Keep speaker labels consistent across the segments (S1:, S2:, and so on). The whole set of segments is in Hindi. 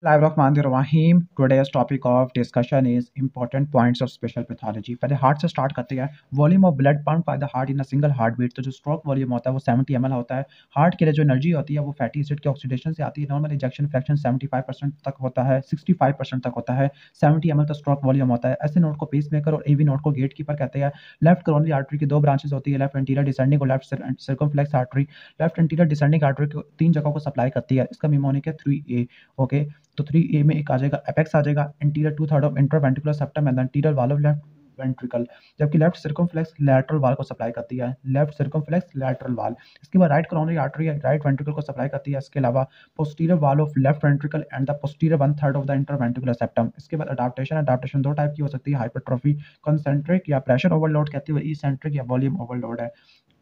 S1: Bismillahirrahmanirrahim. Today's topic of discussion is important points of special pathology. पहले हार्ट से स्टार्ट करते हैं. Volume of blood pump by the heart in a single heart beat. तो जो स्ट्रोक वॉल्यूम होता है वो 70 ml होता है. हार्ट के लिए जो एनर्जी होती है वो फैटी एसिड के ऑक्सीडेशन से आती है. नॉर्मल इजेक्शन फ्रैक्शन 75% तक होता है, 65% तक होता है. 70 ml तो स्ट्रोक वॉल्यूम होता है. ऐसे नोड को पेस मेकर और एवी नोड को गेट कीपर कहते हैं. लेफ्ट कोरोनरी आर्टरी की दो ब्रांचेस होती है, लेफ्ट एंटीरियर डिसेंडिंग और left circumflex artery. Left anterior descending artery को तीन जगहों को सप्लाई करती है. इसका निमोनिक है 3A. ओके, तो 3A में एक आ जाएगा एपेक्स आ जाएगा, interior 2/3 of intraventricular septum and interior wall of left ventricle. जबकि लेफ्ट सर्कमफ्लेक्स लैटरल वॉल को सप्लाई करती है, लेफ्ट सर्कमफ्लेक्स लैटरल वॉल. इसके बाद right coronary artery right ventricle को सप्लाई करती है. इसके अलावा posterior wall of left ventricle and the posterior 1/3 of the intraventricular septum. इसके बाद अडाप्टेशन दो टाइप की हो सकती है, हाइपरट्रॉफी कंसेंट्रिक या प्रेशर ओवरलोड कहते हैं, इसेंट्रिक या वॉल्यूम ओवरलोड है.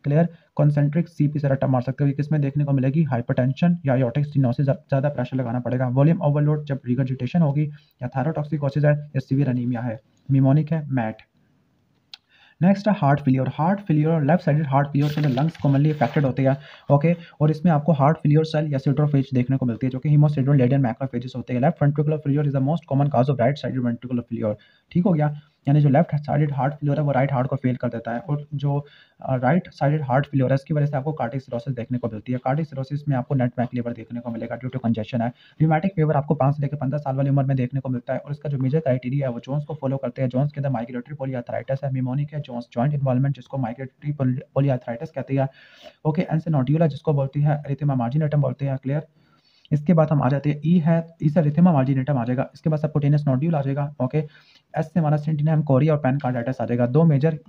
S1: क्लियर. कॉन्सेंट्रिक सीपी से रट्टा मार सकते हो. किसमें देखने को मिलेगी? हाइपरटेंशन या एओर्टिक स्टेनोसिस, ज़्यादा प्रेशर लगाना पड़ेगा. वॉल्यूम ओवरलोड जब रिगर्जिटेशन होगी या थायरोटॉक्सिकोसिस है या सीवियर एनीमिया है. निमोनिक है मैट. नेक्स्ट है हार्ट फेलियर. हार्ट फेलियर और लेफ्ट साइडेड हार्ट फेलियर के अंदर लंग्स कॉमनली अफेक्टेड होते हैं. ओके, और इसमें आपको हार्ट फेलियर सेल या सिड्रोफेज देखने को मिलती है जो कि हीमोसिड्रोन लेडियन मैक्रोफेजेस होते हैं. Left ventricular failure is the most common cause of right sided ventricular failure. ठीक हो गया. यानी जो लेफ्ट साइडेड हार्ट फेलियर है वो राइट हार्ट को फेल कर देता है, और जो राइट साइडेड हार्ट फेलियर है इसकी वजह से आपको कार्डियक सिरोसिस देखने को मिलती है. कार्डियक सिरोसिस में आपको नेट बैक लीवर देखने को मिलेगा ड्यू टू कंजेशन है. र्यूमेटिक फीवर आपको 5 से लेकर 15 साल वाली उम्र में देखने को मिलता है, और इसका जो मेजर क्राइटेरिया है वो जोन्स को फॉलो करते हैं. जोन्स के अंदर माइग्रेटरी पॉलीआर्थराइटिस है, निमोनिक है जोन्स जॉइंट इन्वॉल्वमेंट जिसको माइग्रेटरी पॉलीआर्थराइटिस कहती है. ओके, एंसे नोड्यूला जिसको बोलती है एरिथेमा मार्जिनेटम बोलते हैं. क्लियर. इसके बाद हम आ जाते हैं ई है, ई से एरिथेमा मार्जिनेटम आ जाएगा. इसके बाद सबक्यूटेनियस नोड्यूल आ जाएगा. ओके, एस से हमारा सेंटिनम कोरिया और पेनकार्डाइटिस आ जाएगा.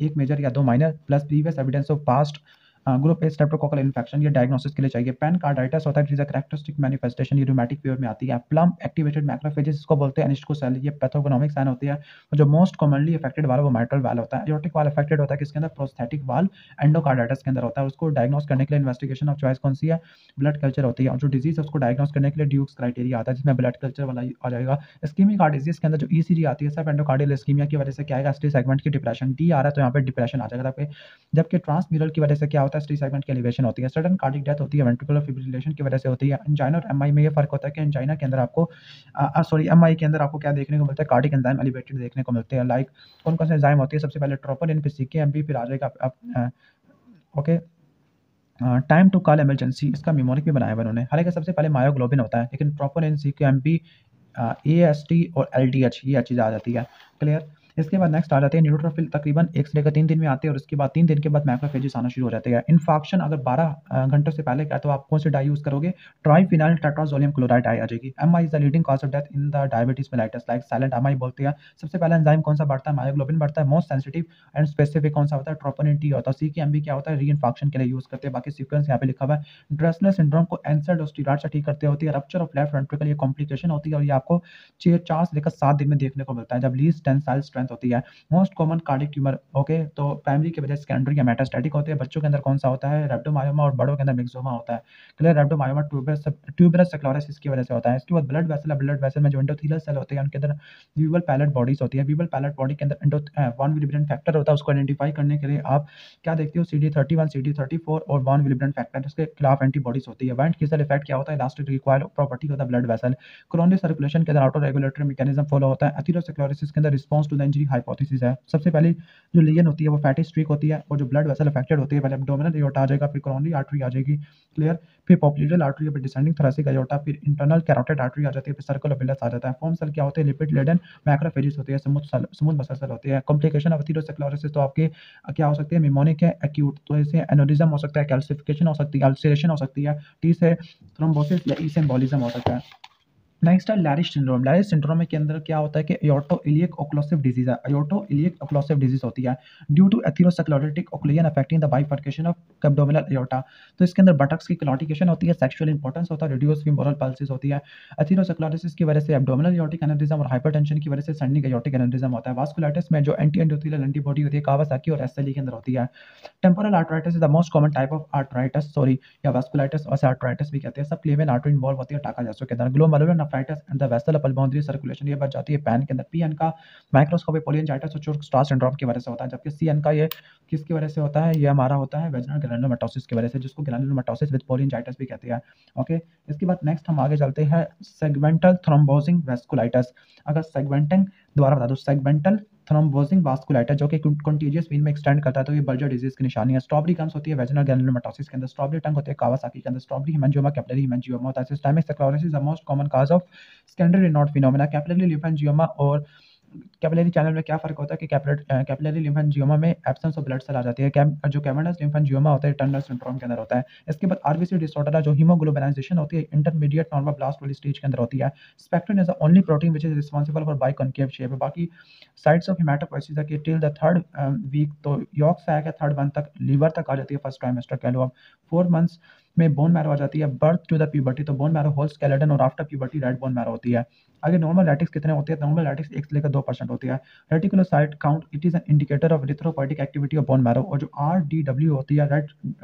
S1: एक मेजर या दो minor plus previous evidence of past group A streptococcal infection ये डायग्नोसिस के लिए चाहिए. पेनकार्डाइटिस होता है, it is a characteristic manifestation, ये रूमेटिक फीवर में आती है. प्लम एक्टिवेटेड मैक्रोफेजेस इसको बोलते हैं, एनिस्को सेल, ये पैथोगनोमिक साइन होती है. और जो मोस्ट कॉमनली अफेक्टेड वाल वो माइट्रल वाल होता है. एओर्टिक वाल अफेक्टेड होता है किसके अंदर? प्रोस्थेटिक वाल एंडोकार्डाइटिस के अंदर होता है. उसको डायग्नोस करने के लिए इन्वेस्टिगेशन ऑफ चॉइस कौन सी है? ब्लड कल्चर होती है. और जो डिजीज है उसको डायग्नोस करने के लिए ड्यूक्स क्राइटेरिया आता है जिसमें ब्लड कल्चर वाला आ जाएगा. इस्कीमिक हार्ट डिजीज के अंदर जो ईसीजी आती है सब एंडोकार्डियल इस्कीमिया की वजह से क्या आएगा? एसटी सेगमेंट की डिप्रेशन. डी आ रहा है तो यहाँ पे डिप्रेशन आ जाएगा. जबकि ट्रांसम्यूरल की वजह से क्या होता है? एसटी सेगमेंट की एलिवेशन होती है. सडन कार्डिक डेथ होती है वेंट्रिकुलर फिब्रिलेशन की वजह से होती है. एंजाइना और एमआई में ये फर्क होता है कि एंजाइना के अंदर आपको एमआई के अंदर आपको क्या देखने को मिलता है? कार्डिक एंजाइम एलिवेटेड देखने को मिलते हैं. लाइक कौन कौन से एंजाइम होती है? सबसे पहले ट्रोपोनिन, फिर सीकेएमबी, फिर आ जाएगा okay time to call emergency. इसका मेमोरिक भी बनाया हुआ उन्होंने. हालांकि सबसे पहले मायोग्लोबिन होता है, लेकिन ट्रोपोनिन, सीकेएमबी, एएसटी और एलडीएच ये चीज़ आ जाती है. क्लियर. इसके बाद नेक्स्ट आ जाते हैं न्यूट्रोफिल. तकरीबन 1 से लेकर 3 दिन में आते हैं, और उसके बाद 3 दिन के बाद मैक्रोफेजेस आना शुरू हो जाते हैं. इन्फॉक्शन अगर 12 घंटों से पहले का, तो आप कौन सी डाई यूज करोगे? ट्राइफिनाइल टेट्राजोलियम क्लोराइड डाई आ जाएगी. MI is the leading cause of death in the diabetes mellitus, like silent MI बोलते हैं. सबसे पहला एंजाइम कौन सा बढ़ता है? मायोग्लोबिन बढ़ता है. मोस्ट सेंसिटिव एंड स्पेसिफिक कौन सा होता है? ट्रोपोनिन टी होता है. सीकेएमबी क्या होता है? री इन्फॉक्शन के लिए यूज करते हैं. बाकी सीक्वेंस यहाँ पे लिखा हुआ है. ड्रेसलर सिंड्रोम को एंसर्ड और स्टीरॉइड से ठीक करते होती है. रप्चर ऑफ लेफ्ट वेंट्रिकल ये कॉम्प्लिकेशन होती है, और ये आपको 4 से लेकर 7 दिन में देखने को मिलता है जब लीस्ट टेंसाइल स्ट्रेंथ होती है. Most common cardiac tumour. Okay, तो प्राइमरी के बजाय सेकेंडरी या मेटास्टैटिक होते हैं. बच्चों के अंदर कौन सा होता है? रेप्टोमायोमा, और बड़ों के अंदर मिक्सोमा होता है. क्लियर. रेप्टोमायोमा ट्यूबरस स्क्लेरोसिस की वजह से होता है. इसके बाद ब्लड वेसल में जो एंडोथेलियल सेल होते हैं उनके अंदर वीवल पैलेट बॉडीज होती है. वीवल पैलेट बॉडी के अंदर वन विलिब्रेंट फैक्टर होता है. उसको आइडेंटिफाई करने के लिए आप क्या देखते हो? CD31, CD34 और वन विलिब्रेंट फैक्टर, इसके खिलाफ एंटीबॉडीज होती है. वाइंट किसल इफेक्ट क्या होता है? इलास्टिक रिक्वायर प्रॉपर्टी होता है ब्लड वेसल. कोरोनरी सर्कुलेशन के अंदर ऑटो रेगुलेटरी मैकेनिज्म फॉलो होता है. एथेरोस्क्लेरोसिस के अंदर response to the injury hypothesis है. सबसे पहले जो लीजन होती है वो फैटी स्ट्रीक होती है, और जो ब्लड वेसल अफेक्टेड होती है पहले एब्डोमिनल एयोर्टा आ जाएगा, फिर कोरोनरी आर्टरी आ जाएगी. क्लियर. फिर पॉप्युलर आर्टरी, फिर डिसेंडिंग थोरेसिक एयोर्टा, फिर इंटरनल कैरोटिड आर्टरी आ जाती है, फिर सर्कुलर विलस आ जाता है. फॉर्म सेल क्या होते हैं? लिपिड लेडन मैक्रोफेजेस होती है. स्मूथ मसल सेल होती है. कॉम्प्लिकेशन ऑफ एथेरोस्क्लेरोसिस तो आपके क्या हो सकते हैं? निमोनिक है, एक्यूट, तो इससे एनोरिज्म हो सकता है, कैल्सिफिकेशन हो सकती है, अल्सरेशन हो सकती है, टी से थ्रोम्बोसिस या ई से एम्बोलिज्म हो सकता है. नेक्स्ट है लैरिश सिंड्रोम. लैरिश सिंड्रोम के अंदर क्या होता है कि अयोर्टो इलियक ओक्लूसिव डिजीज है. अयोर्टो इलियक ओक्लूसिव डिजीज होती है due to atherosclerotic occlusion affecting the bifurcation of abdominal aorta. तो इसके अंदर बटक्स की क्लॉटिकेशन होती है, सेक्सुअल इंपॉर्टेंस होता है, रिड्यूस फीमोरल पल्सेस होती है. एथेरोस्क्लेरोसिस की वजह से एब्डोमिनल एयोर्टिक एनेरिज्म और हाइपरटेंशन की वजह से सेंडिंग एयोर्टिक एनेरिज्म होता है. वास्कुलाइटिस में जो एंटी एंडोथेलियल एंटीबॉडी होती है कावासाकी और एसएलई के अंदर होती है. Temporal arthritis is the most common type of arthritis या वास्कुलाइटिस और आर्थराइटिस भी कहते हैं. सब क्लेवियन आर्टरी इन्वॉल्व होती है टाका जैसो के अंदर. Glomerular polyangiitis and the vessel pulmonary circulation, ये बच जाती है पैन के अंदर। पीएन का माइक्रोस्कोपिक पोलियंजाइटिस और स्टार सिंड्रोम की वजह से होता है, जबकि सीएन का ये किसकी वजह से होता है, ये हमारा होता है वेजिनल ग्रैनुलोमेटोसिस की वजह से, जिसको ग्रैनुलोमेटोसिस विद पोलियंजाइटिस भी कहते हैं। ओके, इसके बाद नेक्स्ट हम आगे चलते हैं सेगमेंटल थ्रोम्बोसिंग वेस्कुलाइटिस। अगर सेगमेंटिंग दोबारा बता दो, सेगमेंटल थ्रोम्बोसिंग वास्कुलाइटिस जो कि कंटीजियस वेन में एक्सटेंड करता है, तो ये बर्जर डिजीज की निशानी है। स्ट्रॉबेरी गम्स होती है वेजिनल ग्रैनुलोमेटोसिस के अंदर, स्ट्रॉबेरी टंग होती है कावासाकी के अंदर, स्ट्रॉबेरी हेमेंजियोमा कैपिलरी हेमेंजियोमा होता है। Systemic sclerosis the most common cause of secondary Raynaud phenomena. Capillary lymphangioma और कैपिलरी चैनल में क्या फ़र्क होता है कि कैपिलरी लिम्फेंजियोमा में एब्सेंस ऑफ ब्लड सेल आ जाती है, जो कैवर्नस लिम्फेंजियोमा होता है टर्नर सिंड्रोम के अंदर होता है। इसके बाद आरबीसी डिसऑर्डर है, जो हीमोग्लोबिनाइजेशन होती है इंटरमीडिएट नॉर्मोब्लास्ट वाली स्टेज के अंदर होती है। Spectrin is the only protein which is responsible for biconcave shape. बाकी साइट्स ऑफ हेमाटोपोइसिस है कि टिल द थर्ड वीक, तो यॉर्क सैक है थर्ड मंथ तक, लीवर तक आ जाती है फर्स्ट ट्राइमेस्टर कह लो आप। 4 मंथ्स में बोन मैरो आ जाती है, बर्थ टू द प्यूबर्टी, तो बोन मैरो होल स्केलेटन, और after puberty red bone marrow होती है। आगे नॉर्मल लैटिक्स कितने होते हैं, नॉर्मल लैटिक्स 1 से लेकर 2% होती है। Reticulocyte count it is an indicator of erythropoietic activity of bone marrow. और जो आरडीडब्ल्यू होती है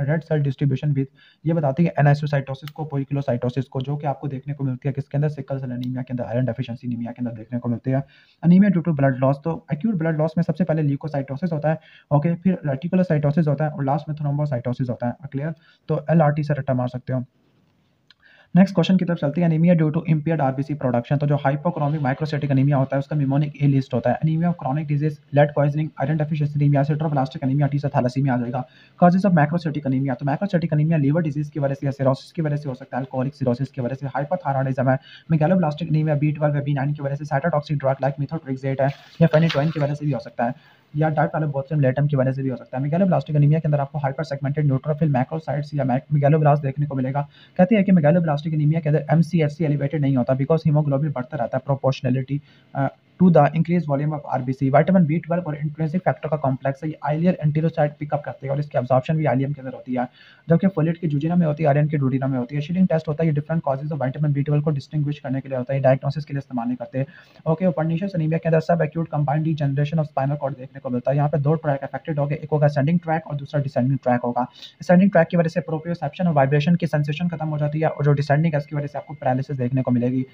S1: रेड सेल डिस्ट्रीब्यूशन विद, ये बताती है एनाइसोसाइटोसिस को, पोइकिलोसाइटोसिस को, जो कि आपको देखने को मिलती है किसके अंदर, सिकल सेल एनीमिया के अंदर, आयरन डेफिशिएंसी एनीमिया के अंदर देखने को मिलती है। Anaemia due to blood loss, तो एक्यूट ब्लड लॉस में सबसे पहले ल्यूकोसाइटोसिस होता है, ओके, फिर रेटिकुलोसाइटोसिस होता है और लास्ट में थ्रोम्बोसाइटोसिस होता है। क्लियर, तो एलआरटी से रट्टा मार सकते हो। नेक्स्ट क्वेश्चन की तरफ चलते हैं, anaemia due to impaired RBC production. तो जो हाइपोक्रोमिक माइक्रोसाइटिक एनीमिया होता है उसका निमोनिक ए लिस्ट होता है। Anemia of chronic disease, lead poisoning, iron deficiency anemia, sideroblastic anemia, T से थैलेसीमिया आ जाएगा। कॉजेज ऑफ माइक्रोसाइटिक एनीमिया, तो माइक्रोसाइटिक एनीमिया लीवर डिजीज की वजह से या सिरोसिस की वजह से हो सकता है, अल्कोहलिक सिरोसिस की वजह से। हाइपोथायरायडिज्म है, मेगालोब्लास्टिक एनीमिया B12 या B9 की वजह से, साइटोटॉक्सिक ड्रग लाइक मिथोट्रिक्सेट है, या फेनिटोइन की वजह से भी हो सकता है, या डायफेलोबोथ्रियम लेटम की वजह से भी हो सकता है। मेगालोब्लास्टिक एनीमिया के अंदर आपको हाइपर सेगमेंटेड न्यूट्रोफिल मैक्रोसाइट्स या मेगालोब्लास्ट देखने को मिलेगा। कहते हैं कि मेगालोब्लास्टिक एनीमिया के अंदर MCHC एलिवेटेड नहीं होता बिकॉज हीमोग्लोबिन बढ़ता रहता है proportionality to the increase volume of RBC. Vitamin B12 और इंट्रिंसिक फैक्टर का कॉम्प्लेक्स है, ये आइलियर एंटीरोसाइट पिकअप करते हैं और इसकी अब्जॉर्प्शन भी आइलियम के अंदर होती है, जबकि फोलेट की जुजिना में होती है, आयरन की डूडिना में होती है। शीडिंग टेस्ट होता है, ये different causes of vitamin B12 को डिस्टिंग्विश करने के लिए होता है, डायग्नोसिस के लिए इस्तेमाल नहीं करते। ओके, पर्नीशियस एनीमिया के अंदर subacute combined degeneration of spinal cord देखने को मिलता है। यहाँ पे 2 ट्रैक अफेक्टेड होंगे, एक होगा असेंडिंग ट्रैक और दूसरा डिसेंडिंग ट्रैक होगा। असेंडिंग ट्रैक की वजह से प्रोप्रियोसेप्शन और वाइब्रेशन की सेंसेशन खत्म हो जाती है, और जो डिसेंडिंग है इसकी वजह से आपको पैरालिसिस देखने को मिलेगी।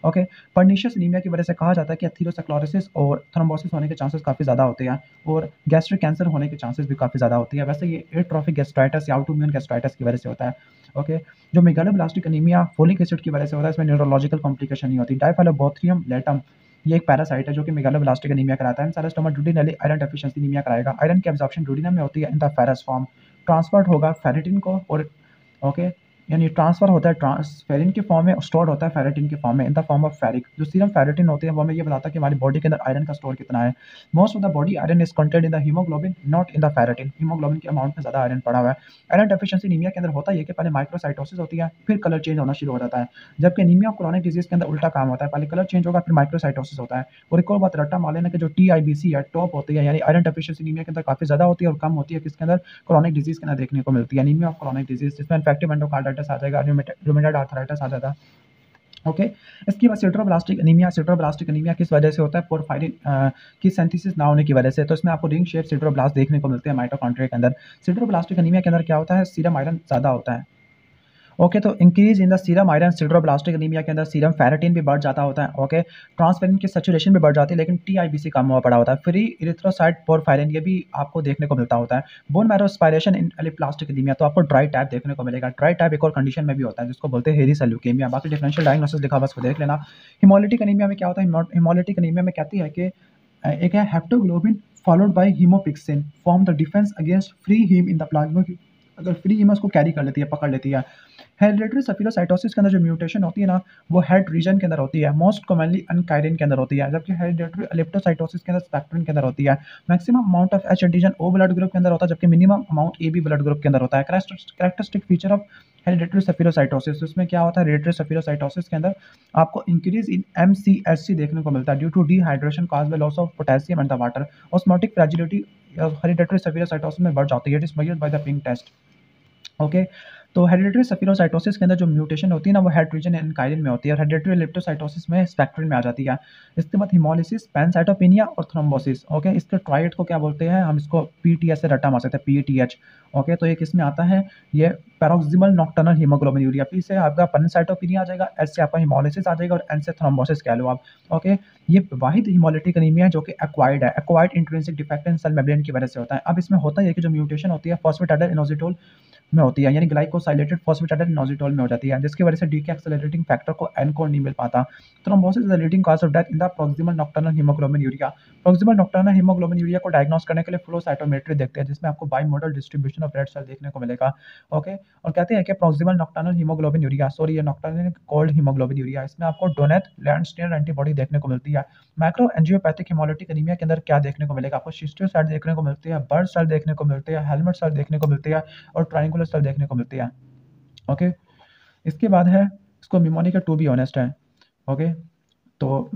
S1: ओके, पर्नीशियस एनीमिया की वजह से कहा जाता है कि एथेरोस्क्लेरोसिस और थ्रोम्बोसिस होने के चांसेस काफ़ी ज़्यादा होते हैं, और गैस्ट्रिक कैंसर होने के चांसेस भी काफ़ी ज़्यादा होती है। वैसे ये एट्रोफिक गैस्ट्राइटिस या ऑटोइम्यून गैस्ट्राइटिस की वजह से होता है। ओके, जो मेगालोब्लास्टिक एनीमिया फोलिक एसिड की वजह से होता है, इसमें न्यूरोलॉजिकल कॉम्प्लिकेशन नहीं होती। डायफेलोबोथ्रियम लेटम, ये एक पैरासाइट है जो कि मेगालोब्लास्टिक एनीमिया कराता है। साइलोस्टोमा ड्यूडिनली आयरन डेफिशिएंसी एनीमिया कराएगा। आयरन की एब्जॉर्प्शन ड्यूडिनम में होती है in the ferrous form, transferred होगा फेरिटिन को, और ओके, यानी ट्रांसफर होता है फेरिन के फॉर्म में, स्टोर होता है फेरिटिन के फॉर्म में in the form of ferric. जो सीरम फेरिटिन होते हैं वो हमें ये बताता है कि हमारी बॉडी के अंदर आयरन का स्टोर कितना है। Most of the body iron is content in the haemoglobin, not in the ferritin. Haemoglobin के अमाउंट में ज़्यादा आयरन पड़ा हुआ है। आयरन डेफिशिएंसी एनीमिया के अंदर होता है कि पहले माइक्रोसाइटोसिस होती है, फिर कलर चेंज होना शुरू हो जाता है, जबकि एनीमिया क्रॉनिक डिजीज के अंदर उल्टा काम होता है, पहले कलर चेंज होगा फिर माइक्रोसाइटोसिस होता है। और एक और बात रट्टा मार लेना कि जो TIBC है टॉप होती है, यानी आयरन डेफिशिएंसी एनीमिया के अंदर काफ़ी ज़्यादा होती है और कम होती है किसके अंदर, क्रॉनिक डिजीज के अंदर देखने को मिलती है। एनीमिया ऑफ क्रॉनिक डिजीज जिसमें इन्फेक्टिव एंडोकार्डाइटिस आ जाएगा, रूमेटॉइड आर्थराइटिस आ जाता है। ओके, इसके बाद सिट्रोब्लास्टिक एनीमिया किस वजह से होता है, पोरफायरिन की सिंथेसिस ना होने की वजह से। तो इसमें आपको रिंग शेप सिट्रोब्लास्ट देखने को मिलते हैं माइटोकॉन्ड्रिया के अंदर। सिट्रोब्लास्टिक एनीमिया के अंदर क्या होता है, सीरम आयरन ज़्यादा होता है। ओके, तो increase in the serum iron, sideroblastic anemia के अंदर सीरम फेरेटिन भी बढ़ जाता होता है। ओके, ट्रांसफेरिन की सैचुरेशन भी बढ़ जाती है, लेकिन TIBC कम हुआ पड़ा होता है। फ्री इरिथ्रोसाइट पोरफायरिन ये भी आपको देखने को मिलता होता है। बोन मैरो एस्पायरेशन इन एलिप्लास्टिक एनीमिया, तो आपको ड्राई टाइप देखने को मिलेगा। ड्राई टाइप एक और कंडीशन में भी होता है जिसको बोलते हैं हेरी सेल ल्यूकेमिया। बाकी डिफरेंशियल डायग्नोसिस लिखा, बस को देख लेना। हिमोलिटिक एनीमिया में क्या होता है, हिमोलिटिक एनीमिया में कहती है कि एक है haptoglobin followed by hemopexin form the defence against free heme in the plasma. अगर फ्री हीम उसको कैरी कर लेती है, पकड़ लेती है। हेरिडिटरी सफिलोसाइटोसिस के अंदर जो म्यूटेशन होती है ना, वो हेड रीजन के अंदर होती है, मोस्ट कॉमनली अनकाइरिन के अंदर होती है, जबकि हेरिडिटरी एलिप्टोसाइटोसिस के अंदर स्पेक्ट्रिन के अंदर होती है। Maximum amount of H antigen O blood group के अंदर होता है, जबकि minimum amount AB blood group के अंदर होता है। कैरेक्टरिस्टिक फीचर ऑफ हेरिडिटरी सफिलोसाइटोसिस, उसमें क्या होता है, हेरिडिटरी सफिलोसाइटोसिस के अंदर आपको इंक्रीज इन MCHC देखने को मिलता है due to dehydration caused by loss of potassium and the water. Osmotic fragility hereditary spherocytosis में बढ़ जाती है, it is measured by the pink test. Okay, तो हेरिडिटरी स्फेरोसाइटोसिस के अंदर जो म्यूटेशन होती है ना वो हेटेरोजेन एन्काइलिन में होती है और हेरिडिटरी लिप्टोसाइटोसिस में स्पेक्ट्रम में आ जाती है। इसके बाद हिमोलिसिस, पैनसाइटोपेनिया और थ्रोम्बोसिस। ओके, इसके ट्राइड को क्या बोलते हैं, हम इसको पीटीएच से रटा मार सकते हैं, पीटीएच। ओके, तो एक इसमें आता है ये पैरोक्सिमल नॉक्टर्नल हीमोग्लोबिनूरिया, पी से आपका पैनसाइटोपेनिया आ जाएगा, एच से आपका हिमोलिसिस आ जाएगा और एन से थ्रोम्बोसिस कह लो आप। ओके, ये वाहिद हिमोलिटिक एनीमिया है जो कि एक्वायर्ड है, acquired intrinsic defect in cell membrane की वजह से होता है। अब इसमें होता है कि जो म्यूटेशन होती है फॉस्फेटाइल इनोसिटोल में होती है, यानी ग्लाइकोसाइलेटेड फॉस्फेटाइल इनोसिटोल में हो जाती है, जिसकी वजह से डीएक्सेलरेटिंग फैक्टर को एन को नहीं मिल पाता। Thrombosis is the leading cause of death in the proximal nocturnal haemoglobinuria. Proximal nocturnal haemoglobinuria को डायग्नोस करने के लिए फ्लो साइटोमेट्री देखते हैं, जिसमें आपको बाइमोडल डिस्ट्रीब्यूशन ऑफ रेड सेल देखने को मिलेगा। ओके, और कहते हैं कि प्रोक्सिमल नॉक्टर्नल हीमोग्लोबिनूरिया, सॉरी ये नॉक्टर्नल कोल्ड हीमोग्लोबिनूरिया, इसमें आपको डोनेट लैंडस्टेनर एंटीबॉडी देखने को मिलती है। माइक्रो एंजियोपैथिक हेमोलिटिक एनीमिया के अंदर क्या देखने को मिलेगा, आपको शिस्टोसाइट देखने को मिलती है, बर्ड सेल देखने को मिलती है, हेलमेट सेल देखने को मिलती है और ट्रायंगुलर सेल देखने को मिलती है। ओके, इसके बाद है इसको निमोनिक टू बी ऑनेस्ट है। ओके, तो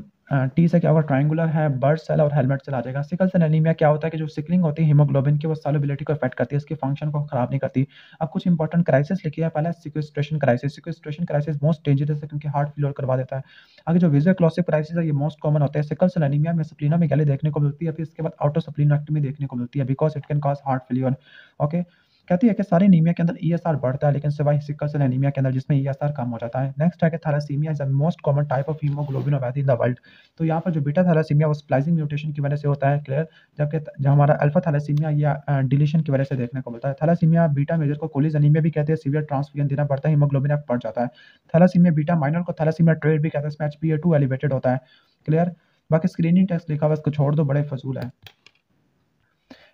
S1: टी से क्या होगा, ट्रायंगुलर है, बर्ड सेल और हेलमेट सेल आ जाएगा। सिकल सेल एनीमिया क्या होता है कि जो सिकलिंग होती है हीमोग्लोबिन की वो सॉल्युबिलिटी को अफेक्ट करती है, इसके फंक्शन को खराब नहीं करती। अब कुछ इंपॉर्टेंट क्राइसिस लिखिए, पहला sequestration crisis. Sequestration crisis most dangerous है क्योंकि हार्ट फेलियर करवा देता है। आगे जो विजुअल क्लोसिव क्राइसिस है ये मोस्ट कॉमन होता है। सिकल सेल एनीमिया में स्प्लीनोमेगाली देखने को मिलती है, फिर इसके बाद ऑटोस्प्लीनेक्टमी देखने को मिलती है because it can cause heart failure. Okay, कहती है कि सारे एनीमिया के अंदर ईएसआर बढ़ता है लेकिन सिवाय सिकल सेल एनीमिया के अंदर जिसमें ईएसआर कम हो जाता है। नेक्स्ट है कि thalassaemia is the most common type of haemoglobinopathy in the world. तो यहाँ पर जो बीटा थैलेसीमिया वो स्प्लाइसिंग म्यूटेशन की वजह से होता है, क्लियर, जबकि जो हमारा अल्फा थैलेसीमिया या डिलीशन की वजह से देखने को मिलता है। थैलेसीमिया बीटा मेजर को कोलिस एनीमिया भी कहते हैं, सीवियर ट्रांसफ्यूजन देना पड़ता है, हीमोग्लोबिन अब बढ़ जाता है। थैलेसीमिया बीटा माइनर को थैलेसीमिया ट्रेड भी कहते हैं, इसमें HbA2 एलिवेटेड होता है, क्लियर। बाकी स्क्रीनिंग टेस्ट लिखा हुआ इसको छोड़ दो, बड़े फजूल है।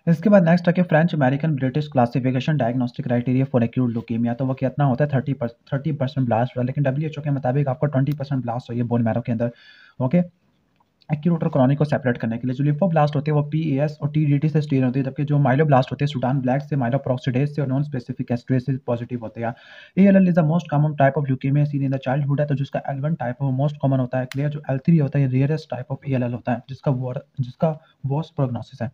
S1: इसके बाद नेक्स्ट है कि French American British classification diagnostic criteria for acute leukaemia, तो वो कितना होता है 30% ब्लास्ट होता है, लेकिन WHO के मुताबिक आपको 20% ब्लास्ट होगी बोन मैरो के अंदर। ओके, एक्यूट और क्रॉनिक को सेपरेट करने के लिए जो लिम्फोब्लास्ट होते हैं वो PAS और TDT से स्टेन होती है, जबकि जो माइलोब्लास्ट होते हैं सुडान ब्लैक से, माइलोप्रोक्सीडेज से और नॉन स्पेसिफिक एस्ट्रेस से पॉजिटिव होते हैं। ALL is the most common type of leukaemia scene in the childhood है, तो जिसका L1 टाइप है वो मोस्ट कॉमन होता है, क्लियर। जो L3 होता है ये रेयरेस्ट टाइप ऑफ ALL होता है जिसका वर्स्ट प्रोग्नोसिस है।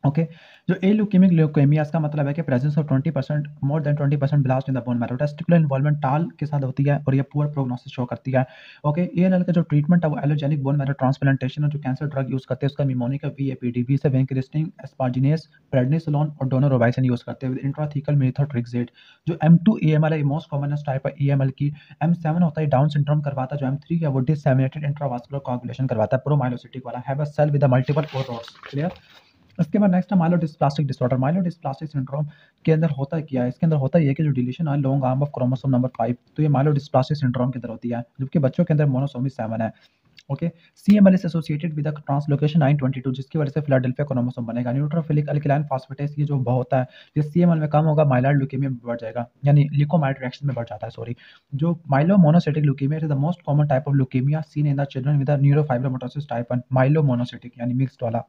S1: ओके, जो ए ल्यूकेमिक ल्यूकेमिया इसका मतलब है कि presence of 20% more than 20% blast in the bone marrow, testicular involvement टाल के साथ होती है और ये पुअर प्रोग्नोसिस शो करती है। ओके, ALL का जो ट्रीटमेंट है वो एलोजेनिक बोन मैरो ट्रांसप्लांटेशन और जो कैंसर ड्रग यूज करते हैं उसका निमोनिक VAPD, वी से वेंक्रिस्टिन, एस्पार्जिनेस, प्रेडनिसोलोन और डोनोरोबाइसिन यूज करते हैं विद इंट्राथीकल मेथोट्रेक्सेट। जो M2 AML है मोस्ट कॉमनेस्ट टाइप है EML की। M7 होता है डाउन सिंड्रोम करवाता है, जो M3 है वो डिसएमिनेटेड इंट्रावास्कुलर कोआगुलेशन करवाता है, प्रोमाइलोसिटिक वाला, have a cell with multiple पोरोड्स, क्लियर। इसके बाद नेक्स्ट है माइलोडिस्प्लास्टिक डिसऑर्डर। माइलोडिस्प्लास्टिक सिंड्रोम के अंदर होता क्या है, इसके अंदर होता ये कि जो डिलीशन है long arm of chromosome number 5, तो ये माइलोडिस्प्लास्टिक सिंड्रोम के अंदर होती है, जबकि बच्चों के अंदर मोनोसोमी 7 है। Okay, CML is associated with translocation 922, जिसकी वजह से फिलाडेल्फिया क्रोमोसोम बनेगा। न्यूट्रोफिलिक अल्किलाइन फॉस्फेटेस ये जो होता है ये CML में कम होगा, माइलॉइड ल्यूकेमिया में बढ़ जाएगा, यानी लिकोमाइड रिएक्शन में बढ़ जाता है, सॉरी। जो myelomonocytic leukemia is the most common type of leukemia seen in the children with neurofibromatosis type 1, myelomonocytic यानी मिक्स्ड वाला।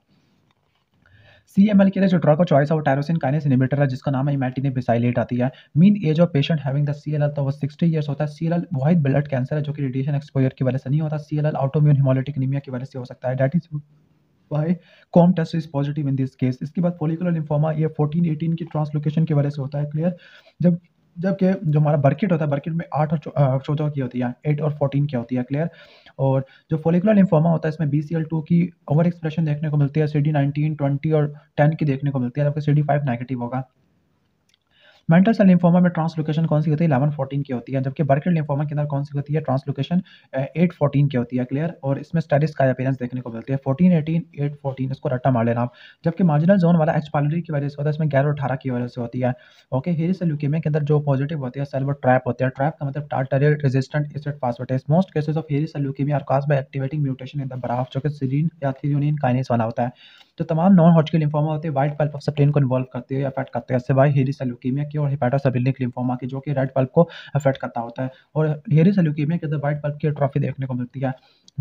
S1: CML के लिए जो ड्रग का चॉइस है वो टायरोसिन काइनेस इनहिबिटर है, जिसका नाम है इमैटिनिब बिसाइलेट आती है। Mean age of patient having the CLL तो वो 60 ईयर्स होता है। CLL वाइट ब्लड कैंसर है जो कि रेडिएशन एक्सपोजर की वजह से नहीं होता। CLL ऑटोइम्यून हेमोलिटिक एनीमिया की वजह से हो सकता है, that is why Coombs test is positive in this case. इसके बाद फॉलिकुलर लिम्फोमा ये 14-18 की ट्रांसलोकेशन की वजह से होता है, क्लियर। जब जबकि जो हमारा बर्किट होता है, बर्किट में 8 और 14 की होती है, 8 और 14 की होती है, क्लियर। और जो फॉलिकुलर लिम्फोमा होता है इसमें BCL2 की ओवर एक्सप्रेशन देखने को मिलती है, CD19, 20 और 10 की देखने को मिलती है, जबकि CD5 नेगेटिव होगा। मेंटल सेल लिम्फोमा में ट्रांसलोकेशन कौन सी होती है, 11-14 की होती है, जबकि बर्किट लिम्फोमा के अंदर कौन सी होती है, ट्रांसलोकेशन 8-14 की होती है, क्लियर। और इसमें स्टेटिस का अपीयरेंस देखने को मिलती है 14-18, 8-14, इसको रट्टा मार लेना आप। जबकि मार्जिनल जोन वाला H पाइलोरी की वजह से होता है, इसमें 11-18 की वजह से होती है। ओके, हेरी सेल ल्यूकेमिया के अंदर जो पॉजिटिव होती है सेल वो ट्रैप होते हैं। ट्रैप का मतलब tartrate resistant acid phosphatase. Most cases of hairy cell leukemia are caused by activating mutation in the BRAF, जो कि सीरीन या थ्रियोनिन काइनेस वाला होता है। जो तमाम नॉन हॉटकिन लिम्फोमा होते हैं वाइट पल्प ऑफ स्प्लेन को इन्वॉल्व करते हैं या अफेक्ट करते हैं, सिवाय हेरी सेल ल्यूकेमिया की और हेपेटोसेल्युलिक लिम्फोमा की, जो कि रेड पल्प को अफेक्ट करता होता है। और हेरी सेल ल्यूकेमिया के अंदर वाइट पल्प की एट्रोफी देखने को मिलती है।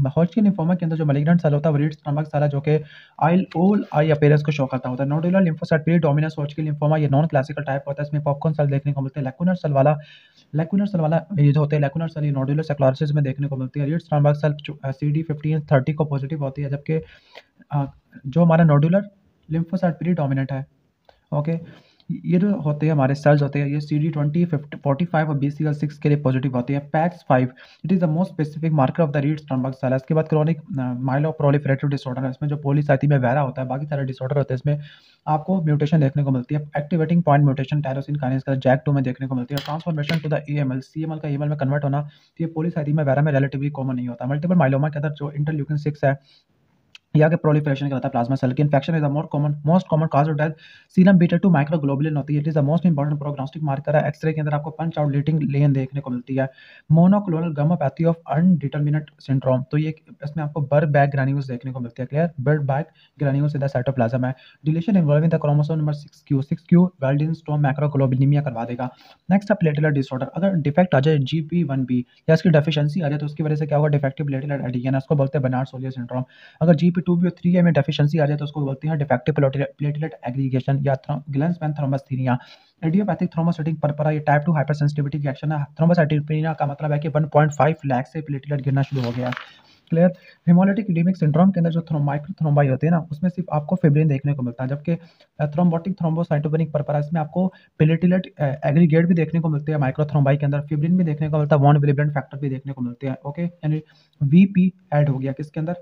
S1: हॉटकिन लिम्फोमा के अंदर जो मैलिग्नेंट सेल होता है वो रीड्स नामक सेल है, जो कि आई अपीयरेंस को शो करता होता है। नोडुलर लिम्फोसाइट प्रीडोमिनेंस हॉटकिन लिम्फोमा ये नॉन क्लासिकल टाइप होता है, इसमें पॉपकॉर्न सेल देखने को मिलते हैं। लैकुनर सेल ये जो होते हैं लैकुनर सेल, ये नोडुलर सेक्लोसिस में देखने को मिलती है। रीड्स नामक सेल CD15-30 को पॉजिटिव होती है, जबकि जो हमारा नोडुलर लिम्फोसाइट प्रीडोमिनेंट है। ओके, ये जो होते हैं हमारे सेल्स होते हैं, ये CD20, 50, 45 और BCL6 के लिए पॉजिटिव होते हैं। PAX5 it is the most specific marker of the Reed Sternberg cell. इसके बाद क्रॉनिक माइलोप्रोलिफरेटिव डिसऑर्डर है, इसमें जो पॉलीसाइथीमिया वेरा होता है, बाकी सारे डिसऑर्डर होते हैं, इसमें आपको म्यूटेशन देखने को मिलती है। Activating point mutation tyrosine kinase का JAK2 में देखने को मिलती है। Transformation to the AML, CML का AML में कन्वर्ट होना, तो ये पॉलीसाइथीमिया वेरा में रिलेटिवली कॉमन नहीं होता। मल्टीपल माइलोमा के अंदर जो इंटरल्यूकिन 6 है या के प्रोलिफरेशन कहलाता है प्लाज्मा सेल की। Infection is the most common cause of death. Serum beta 2 microglobulin होती है, it is the most important prognostic marker है। एक्सरे के अंदर आपको पंच आउट लीटिंग लेन देखने को मिलती है। मोनोक्लोनल गामापैथी ऑफ अनडिटरमिनेट सिंड्रोम, तो ये इसमें आपको बर्ड बैग ग्रैन्यूल्स देखने को मिलती है। Clear, Birbeck granules in the cytoplasm है। Deletion involving the chromosome number 6q Waldenstrom macroglobulinemia करवा देगा। नेक्स्ट है प्लेटलेट डिसऑर्डर। अगर डिफेक्ट आ जाए GP1B या इसकी डेफिशिएंसी आ जाए तो उसकी वजह से क्या होगा, डिफेक्टिव प्लेटलेट एडिशन, इसको बोलते हैं बनार्ड सोलियर सिंड्रोम। अगर GP2B और 3A में डेफिशिएंसी आ जाए तो उसको बोलते हैं डिफेक्टिव प्लेटलेट एग्रीगेशन या ग्लेन्समैन थ्रोम्बोसिथेनिया। इडियोपैथिक थ्रोम्बोसाइटिक परपरा, ये टाइप 2 हाइपरसेंसिटिविटी की एक्शन है। थ्रोम्बोसाइटोपेनिया का मतलब है कि 1.5 लाख से प्लेटलेट गिरना शुरू हो गया है। क्लियर। हेमोलिटिक एडीमिक सिंड्रोम के अंदर जो माइक्रोथ्रोम्बाई होते हैं ना, उसमें सिर्फ आपको फिब्रिन देखने को मिलता है, जबकि थ्रोम्बोटिक थ्रोम्बोसाइटोपेनिक परपरा, इसमें आपको प्लेटलेट एग्रीगेट भी देखने को मिलते हैं। माइक्रोथ्रोम्बाई के अंदर फिब्रिन भी देखने को मिलता है, वॉन विलिब्रेंट फैक्टर भी देखने को मिलते हैं। ओके, यानी VP ऐड हो गया किसके अंदर,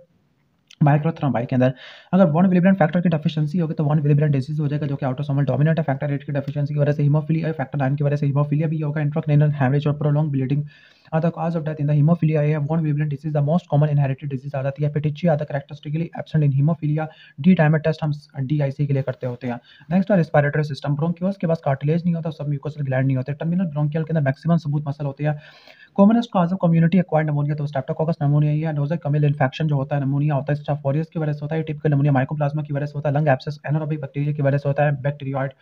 S1: माइक्रोथ्रोम्बाई के अंदर। अगर वॉन विलिब्रेंट फैक्टर की डेफिशिएंसी होगी तो वॉन विलिब्रेंट डिजीज हो जाएगा, जो कि ऑटोसोमल डोमिनेंट है। फैक्टर 8 की डेफिशिएंसी की वजह से हीमोफिलिया, फैक्टर 9 की वजह से हीमोफिलिया भी होगा। इंट्राक्रैनियल हैमरेज और prolong bleeding are the cause of death in the hemophilia है। Von Willebrand disease the most common inherited disease आ जाती है। Petechiae the characteristically absent in hemophilia. D dimer test हम DIC के लिए करते होते हैं। नेक्स्ट है रेस्पिरेटरी सिस्टम। ब्रोंकियोल्स के पास कार्टिलेज नहीं होता, सब म्यूकोसल ग्लैंड नहीं होते। टर्मिनल ब्रोंकियल के अंदर मैक्सिमम सबूत मसल होती है। Commonest cause of community acquired pneumonia तो स्ट्रेप्टोकोकस निमोनिया ही है। नोज़ोकोमियल इन्फेक्शन जो होता है, निमोनिया होता है, स्टाफ ऑरियस की वजह से होता है। टिपिकल निमोनिया माइकोप्लाज्मा की वजह से होता है। लंग एब्सेस एनारोबिक बैक्टीरिया की वजह से होता है। बैक्टीरियोइड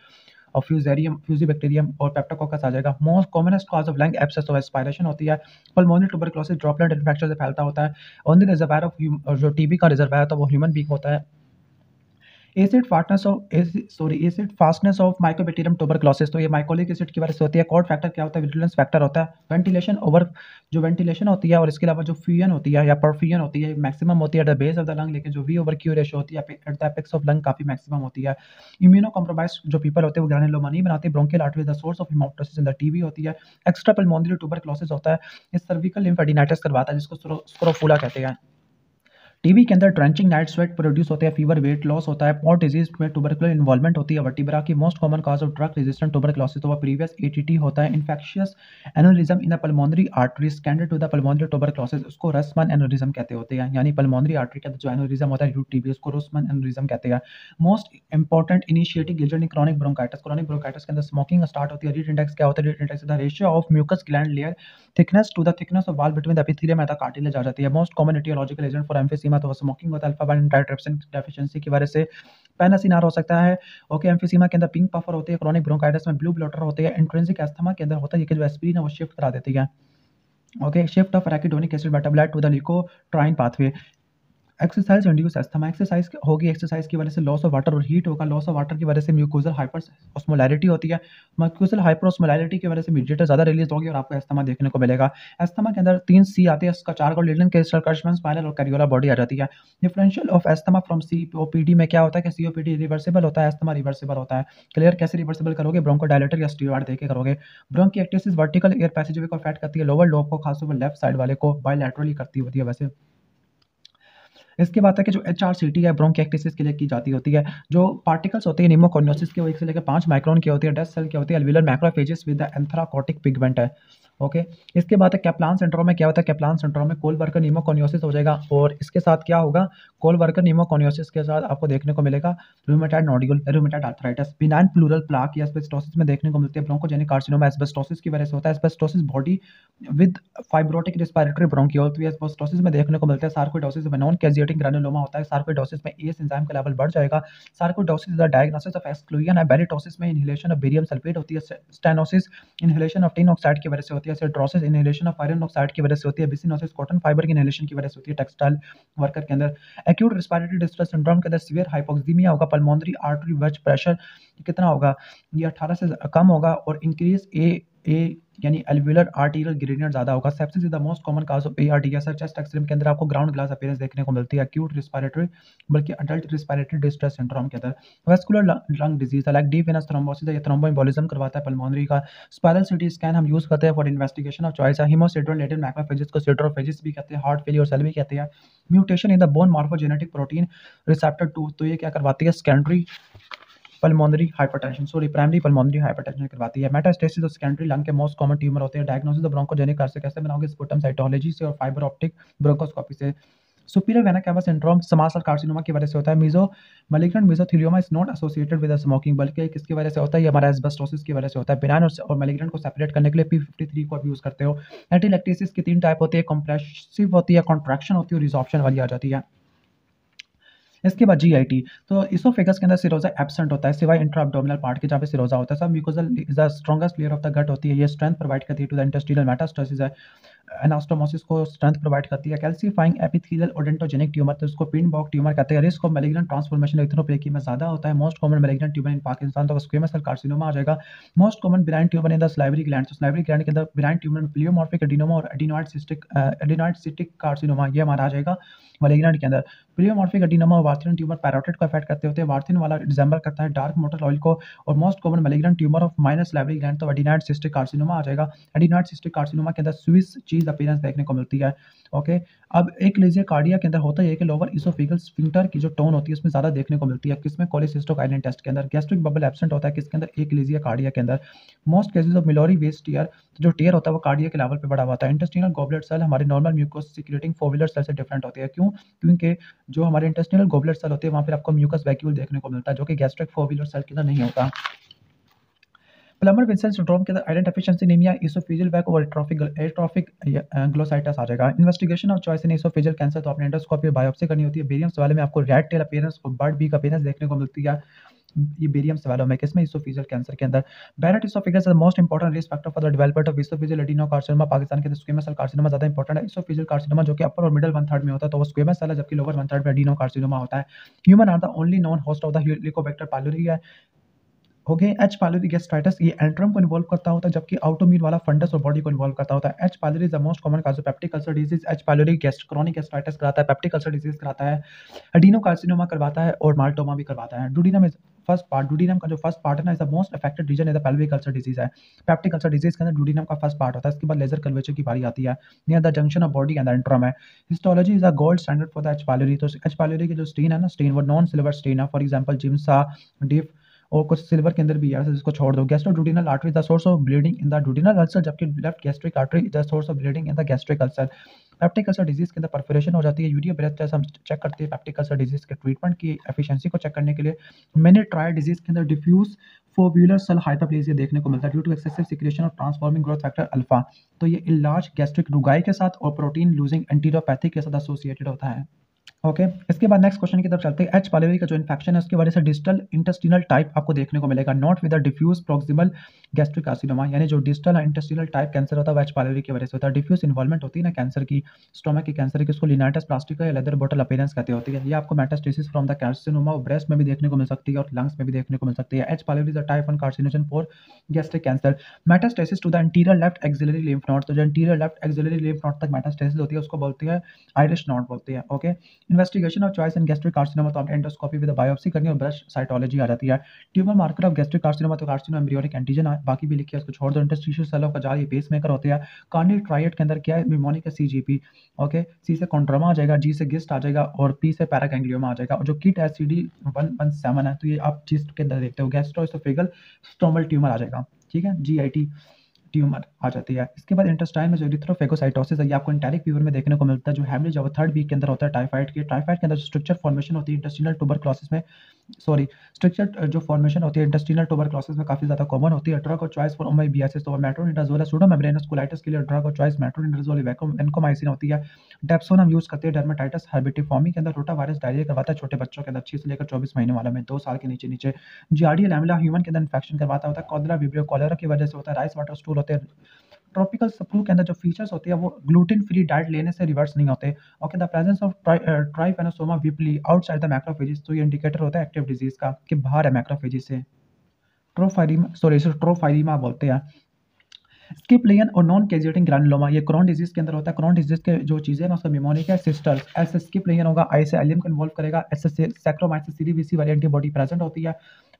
S1: और फ्यूजीबैक्टीरियम और पेप्टोकोकस आ जाएगा। Most commonest cause of lung abscess तो एस्पायरेशन होती है। पल्मोनरी ट्यूबरकुलोसिस ड्रॉपलेट इन्फेक्शन से फैलता होता है। ओनली रिजर्वायर ऑफ जो TB का रिजर्वायर होता है वो ह्यूमन बीइंग होता है। Acid fastness of Mycobacterium tuberculosis, तो ये माइकोलिक एसिड की वजह से होती है। कॉड फैक्टर क्या होता है, विजिलेंस फैक्टर होता है। वेंटिलेशन ओवर, जो वेंटिलेशन होती है और इसके अलावा जो फ्यूजन होती है या परफ्यूजन होती है मैक्सिमम होती है at the base of the lung, लेकिन जो V/Q रेशियो होती है at the apex of lung काफी मैक्सिमम होती है। इम्यूनो कॉम्प्रोमाइज जो पीपल होते हैं वो ग्रैनुलोमा नहीं बनाते। Bronchial artery the source of hemoptysis in the TB होती है। एक्स्ट्रा पल्मोनरी ट्यूबरकुलोसिस होता है, ये सर्विकल लिम्फेडिनाइटिस करवाता है, जिसको स्क्रोफुला कहते हैं। TB के अंदर ट्रेंचिंग नाइट स्वेट प्रोड्यूस होते हैं। फीवर, वेट लॉस होता है। पॉट डिजीज में ट्यूबरकुलर इन्वॉल्वमेंट होती है। वर्टिब्रा की most common cause of drug resistant tuberculosis तो वह प्रीवियस ATT होता है। Infectious aneurysm in the pulmonary artery स्कैंडेड टू द पल्मोनरी ट्यूबरकुलोसिस, उसको रसमन एनोरिज्म कहते होते हैं। यानी पल्मोनरी आर्टरी का जो एनोरिज्म होता है TB, उसको रसमन एनोरिज्म कहते हैं। Most important initiating agent in chronic bronchitis. Chronic bronchitis के अंदर स्मोकिंग स्टार्ट होती है। रीड इंडेक्स क्या होता है, Reid index the ratio of mucous gland layer thickness to the thickness of wall between the epithelium and the cartilage आ जाती है। Most common etiological agent for emphysema तो स्मोकिंग होता है। अल्फा 1 एंटीट्रिप्सिन डेफिशिएंसी की वजह से पेनासिनार हो सकता है। ओके, एम्फीसीमा के अंदर पिंक पफर होती है। क्रॉनिक ब्रोंकाइटिस में ब्लू ब्लॉटर होती है। इंट्रिंसिक अस्थमा के अंदर होता है कि जो एस्पिरिन है वो शिफ्ट करा देती है। Okay, shift of arachidonic acid metabolite to the leukotriene pathway. Exercise induce asthma, exercise होगी, एक्सरसाइज की वजह से लॉस ऑफ वाटर और हीट होगा। लॉस ऑफ वाटर की वजह से म्यूकोजल हाइपर ऑस्मोलैरिटी होती है। म्यूकोजल हाइपर ऑस्मोलैरिटी की वजह से मीडिएटर ज़्यादा रिलीज होगी और आपको अस्थमा देखने को मिलेगा। अस्थमा के अंदर 3 C आते हैं, इसका 4 को लीडन केस्टल कर्शमैन स्पाइनल और कैरियोला बॉडी आ जाती है। Differential of asthma from COPD में क्या होता है कि COPD रिवर्सिबल होता है, अस्थमा रिवर्सिबल होता है। क्लियर, कैसे रिवर्सिबल करोगे, ब्रोंकोडायलेटर या स्टीरॉयड देके करोगे। ब्रोंकिएक्टिसिस वर्टिकल एयर पैसेजवे को अफेक्ट करती है। लोअर लोब को, खासतौर पर लेफ्ट साइड वाले को बायलैटरली करती होती है वैसे। इसके बाद है कि जो HRCT है ब्रोंकिएक्टिसिस के लिए की जाती होती है। जो पार्टिकल्स होते हैं निमोकोनियोसिस के, वो 1 से लेकर 5 माइक्रोन की होती है। डेथ सेल की होती है। एल्वियुलर मैक्रोफेजेस विद द एंथ्राकोटिक पिगमेंट है। ओके, इसके बाद है कैप्लान सिंड्रोम में क्या होता है, कैप्लान सिंड्रोम में कोलबर्गर निमोकोनियोसिस हो जाएगा और इसके साथ क्या होगा, कोलबर्गर निमोकोनियोसिस के साथ आपको देखने को मिलेगा rheumatoid nodule, rheumatoid arthritis. Benign pleural plaque या एस्बेस्टोसिस में देखने को मिलती है। ब्रोंकोजेनिक कार्सिनोमा एस्बेस्टोसिस की वजह से होता है। Asbestosis body with fibrotic respiratory bronchiole, तो ये एस्बेस्टोसिस में देखने को मिलता है। सार्कोइडोसिस में नॉन कैजिएटिक ग्रैनुलोमा होता है। सार्कोइडोसिस में ACE एंजाइम का लेवल बढ़ जाएगा। Sarcoidosis is the diagnosis of exclusion है। बेरिटोसिस में इनहेलेशन ऑफ बेरियम सल्फेट होती है। Stenosis inhalation of tin oxide की वजह से होती है। सिट्रोसिस इनहेलेशन ऑफ आयरन ऑक्साइड की वजह से होती है। बिसिनोसिस कॉटन फाइबर की इनहेलेशन की वजह से होती है टेक्सटाइल वर्कर के अंदर। एक्यूट रिस्पिरेटरी डिस्ट्रेस सिंड्रोम के अंदर सीवियर हाइपोक्सीमिया होगा। पल्मोनरी आर्टरी वेज प्रेशर कितना होगा, ये 18 से कम होगा और इंक्रीज ए यानी एल्वुलर आर्टीरियल ग्रेडियंट ज़्यादा होगा। Sepsis is the most common cause of ARDS. Chest X-ray के अंदर आपको ग्राउंड ग्लास अपीयरेंस देखने को मिलती है। एक्यूट रिस्पिरेटरी बल्कि अडल्ट रिस्पिरेटरी डिस्ट्रेस सिंड्रोम के अंदर vascular lung disease like deep venous thrombosis या थ्रोम्बोएम्बोलिज्म करवाता है पल्मोनरी का। स्पाइरल सीटी स्कैन हम यूज़ करते हैं for investigation of choice. Hemosiderin laden macrophages को सिडरोफेजेस भी कहते हैं। हार्ट फेलियर सेल भी कहते हैं। Mutation in the bone morphogenetic protein receptor 2 तो ये क्या करवाती है secondary pulmonary hypertension primary pulmonary hypertension करवाती है। मेटास्टेसिस और सेकेंडरी लंग के मोस्ट कॉमन ट्यूमर होते हैं। डायग्नोसिस ऑफ ब्रोंकोजेनिक कार्सिस कैसे बनाओगे? स्पुटम साइटोलॉजी से और फाइबर ऑप्टिक ब्रोंकोस्कोपी से। Superior vena cava syndrome small cell carcinoma की वजह से होता है। Malignant mesothelioma is not associated with smoking, बल्कि किसकी वजह से होता है? ये हमारा एस्बेस्टोसिस की वजह से होता है। बिनाइन और मैलिग्नेंट को सेपरेट करने के लिए P53 को आप यूज करते हो। एंटीलैक्टेसिस की 3 टाइप होती है, कंप्रेसिव होती है, कॉन्ट्रैक्शन होती है और रिजॉर्प्शन वाली आ जाती है। इसके बाद जीआईटी तो इसोफेगस के अंदर सिरोजा एब्सेंट होता है सिवाय इंट्रा एब्डोमिनल पार्ट के जहाँ पे सिरोजा होता है। Submucosal is the strongest layer of the gut होती है। ये स्ट्रेंथ प्रोवाइड करती है टू द इंटेस्टिनल मेटास्टेसिस है। एनास्टोमोसिस को स्ट्रेंथ प्रोवाइड करती है। कैल्सीफाइंग एपिथेलियल ओडेंटोजेनिक ट्यूमर तो इसको पिन बॉक ट्यूमर कहते हैं। रिस्क ऑफ मैलिग्नेंट ट्रांसफॉर्मेशन एरिथ्रोप्लेकी में ज़्यादा होता है। मोस्ट कॉमन मैलिग्नेंट ट्यूमर इन पाकिस्तान तो स्क्वेमस सेल कार्सिनोमा आ जाएगा। Most common benign tumour in the salivary gland तो सलाइवरी ग्लैंड के अंदर बिनाइन ट्यूमर में प्लियोमॉर्फिक एडिनोमा और एडिनॉइड सिस्टिक कार्सिनोमा ये हमारा आ जाएगा मैलिग्नेंट के अंदर। प्लियोमॉर्फिक एडिनोमा और वार्थिन ट्यूमर पैरोटिड को अफेक्ट करते होते हैं। वार्थिन वाला रिजेंबल करता है डार्क मोटर ऑयल को। और most common malignant tumour of minus salivary gland तो एडिनॉइड सिस्टिक कार्सिनोमा आ जाएगा। एडिनॉइड सिस्टिक कार्सिनोमा के अंदर स्विस चीज अपीयरेंस देखने को मिलती है। ओके, अब एक लीजिए कार्डिया के अंदर होता है कि लोअर इसोफेगल स्फिंक्टर की जो टोन होती है उसमें ज़्यादा देखने को मिलती है। किसमें? कोलेसिस्टोकाइनिन टेस्ट के अंदर। गैस्ट्रिक बबल एब्सेंट होता है किसके अंदर? एक लीजिए कार्डिया के अंदर। Most cases of Mallory Weiss tear तो जो टीयर होता है वो कार्डिया के लेवल पे बड़ा हुआ होता है। इंटेस्टिनल गॉबलेट सेल हमारे नॉर्मल म्यूकोस सिक्रेटिंग फोविलर सेल से डिफरेंट होती है। क्यों? क्योंकि जो हमारे इंटेस्टिनल गॉबलेट सेल होते हैं वहाँ पर आपको म्यूकस वैक्यूल देखने को मिलता है जो कि गैस्ट्रिक फोविलर सेल के अंदर नहीं होता। प्लमर विंसेंट सिंड्रोम के अंदर iron deficiency anaemia oesophageal back और एट्रोफिक ग्लोसाइटस आ जाएगा। Investigation of choice in oesophageal cancer तो आपने एंडोस्कोपी और बायोप्सी करनी होती है। बेरियम सवाल में आपको रेड टेल अपीयरेंस और बर्ड बीक अपीयरेंस देखने को मिलती है। ये बेरियम सवालों में किसमें? इसोफेजियल कैंसर के अंदर। Barrett oesophagus is the most important risk factor for the development of oesophageal adenocarcinoma. Pakistan के अंदर स्क्वेमस सेल कार्सिनोमा ज़्यादा इंपॉर्टेंट है। इसोफेजियल कार्सिनोमा जो कि अपर और मिडल वन थर्ड में होता है तो वो स्क्वेमस सेल है, जबकि लोअर वन थर्ड में एडिनोकार्सिनोमा होता है। Human are the only known host of the Helicobacter pylori है। हो गए एच पाइलोरी गैस्ट्राइटिस ये एंट्रम को इन्वॉल्व करता होता है, जबकि ऑटोइम्यून वाला फंडस और बॉडी को इन्वॉल्व करता होता है। H pylori is the most common cause of peptic ulcer disease. H pylori chronic gastritis कराता है, पेप्टिक अल्सर डिजीज कराता है, एडिनोकार्सिनोमा करवाता है और माल्टोमा भी करवाता है। Duodenum is first part duodenum का जो फर्स्ट पार्ट है ना is the most affected region is the pelvic ulcer disease है। पेप्टिक अल्सर डिजीज के अंदर डुडीनम का फर्स्ट पार्ट होता है। इसके बाद लेजर कर्वेचर की बारी आती है near the junction of body and the antrum है। Histology is a gold standard for the H pylori तो एच पाइलोरी की जो स्टेन है ना स्टेन वो नॉन सिल्वर स्टेन है। फॉर एग्जांपल जिम्सा डिफ और कुछ सिल्वर के अंदर भी है, जिसको छोड़ दो। Gastroduodenal artery the source of bleeding in the duodenal ulcer, जबकि left gastric artery the source of bleeding in the gastric ulcer. Peptic ulcer disease के अंदर परफोरेशन हो जाती है। यूरिया ब्रेथ टेस्ट हम चेक करते हैं पेप्टिक अल्सर डिजीज के ट्रीटमेंट की एफिशिएंसी को चेक करने के लिए। मैंने ट्राई डिजीज के अंदर डिफ्यूज फोव्यूलर सेल हाइपरप्लेजिया देखने को मिलता है due to excessive secretion of transforming growth factor alpha. तो ये इलाज गैस्ट्रिक रुगाई के साथ और प्रोटीन लूजिंग एंटीरोपैथी के साथ एसोसिएटेड होता है। ओके, इसके बाद नेक्स्ट क्वेश्चन की तरफ चलते हैं। एच पाइलोरी का जो इन्फेक्शन है उसकी वजह से डिस्टल इंटेस्टिनल टाइप आपको देखने को मिलेगा, not with the diffuse proximal gastric carcinoma. यानी जो डिस्टल इंटेस्टिनल टाइप कैंसर होता है वो एच पाइलोरी की वजह से होता है। डिफ्यूज इन्वॉल्वमेंट होती है ना कैंसर की, स्टोमक की कैंसर की, उसको लिनाइटिस प्लास्टिका या लेदर बॉटल अपीयरेंस कहते होती है। ये आपको मेटास्टेसिस फ्रॉम द कार्सिनोमा और ब्रेस्ट में भी देखने को मिल सकती है और लंग्स में भी देखने को मिल सकती है। H pylori is a type 1 carcinogen for gastric cancer. Metastasis to the interior left axillary lymph node तो जो interior left axillary lymph node तक मेटास्टेसिस होती है उसको बोलती है आयरिश नोड बोलती है। Okay, investigation of choice in gastric carcinoma तो आपने एंडोस्कोपी विद बायोप्सी करनी और ब्रेस्ट साइटोलॉजी आ जाती है। Tumour marker of gastric carcinoma तो कार्सिनो एम्ब्रियोनिक एंटीजन बाकी भी लिखिए, उसको छोड़ दो। इंटरस्टिशियल सेल का जाल ये पेसमेकर होते हैं। कार्नियल ट्रायड के अंदर क्या है? निमोनिक है सीजीपी। ओके, सी से कॉन्ड्रोमा आ जाएगा, जी से गिस्ट आ जाएगा और पी से पैरागैंग्लियोमा आ जाएगा। और जो किट है CD 117 है तो ये आप जिस्ट के अंदर देखते हो। गैस्ट्रोएसोफेगल स्टोमल ट्यूमर आ जाएगा, ठीक है, GIT ट्यूमर आ जाती है। इसके बाद इंटेस्टाइन में जो एरिथ्रोफेगोसाइटोसिस है ये आपको एंटेरिक फीवर में देखने को मिलता है, जो हेमरेज और थर्ड वीक के अंदर होता है। टाइफाइड के अंदर स्ट्रक्चर फॉर्मेशन होती है इंटेस्टिनल ट्यूबरक्लोसिस में, सॉरी स्ट्रक्चर जो फॉर्मेशन होती है इंटेस्टिनल ट्यूबरक्लोसिस में काफी ज्यादा कॉमन होती है। ड्रग और चॉइस फॉर ओमाइबियासिस तो मेट्रोनिडाजोल है। सूडोमेम्ब्रेनस कोलाइटिस के लिए ड्रग और चॉइस मेट्रोनिडाजोल वैकोमाइसिन होती है। डेप्सोन हम यूज करते हैं डर्मेटाइटिस हर्बिटिफॉर्मी के अंदर। रोटावायरस डायरिया करवाता है छोटे बच्चों के अंदर 6 से लेकर 24 महीने वालों में, 2 साल के नीचे नीचे। जियार्डिया लैमेला ह्यूमन के अंदर इन्फेक्शन करवाता होता है। कॉलरा विब्रियो कॉलरा की वजह से होता है। राइस वाटर स्टूल होते हैं। ट्रॉपिकल सप्रू के अंदर जो फीचर्स होती है वो ग्लूटेन फ्री डाइट लेने से रिवर्स नहीं होते। Okay, the presence of Tropheryma whipplei outside the macrophages तो ये इंडिकेटर होता है एक्टिव डिजीज का कि बाहर है मैक्रोफेजेस से। ट्रोफाइरिमा बोलते हैं। स्किप लेयन और नॉन कैजिएटिंग ग्रैनुलोमा ये क्रोन डिजीज के अंदर होता है। क्रोन डिजीज के जो चीज़ें हैं ना उसका निमोनिक है सिस्टर्स। ऐसे स्किप लेयन होगा, आई से एलियम को इन्वॉल्व करेगा, ऐसे सैक्रोमाइसिस सीडीबीसी वाली एंटीबॉडी प्रेजेंट होती है।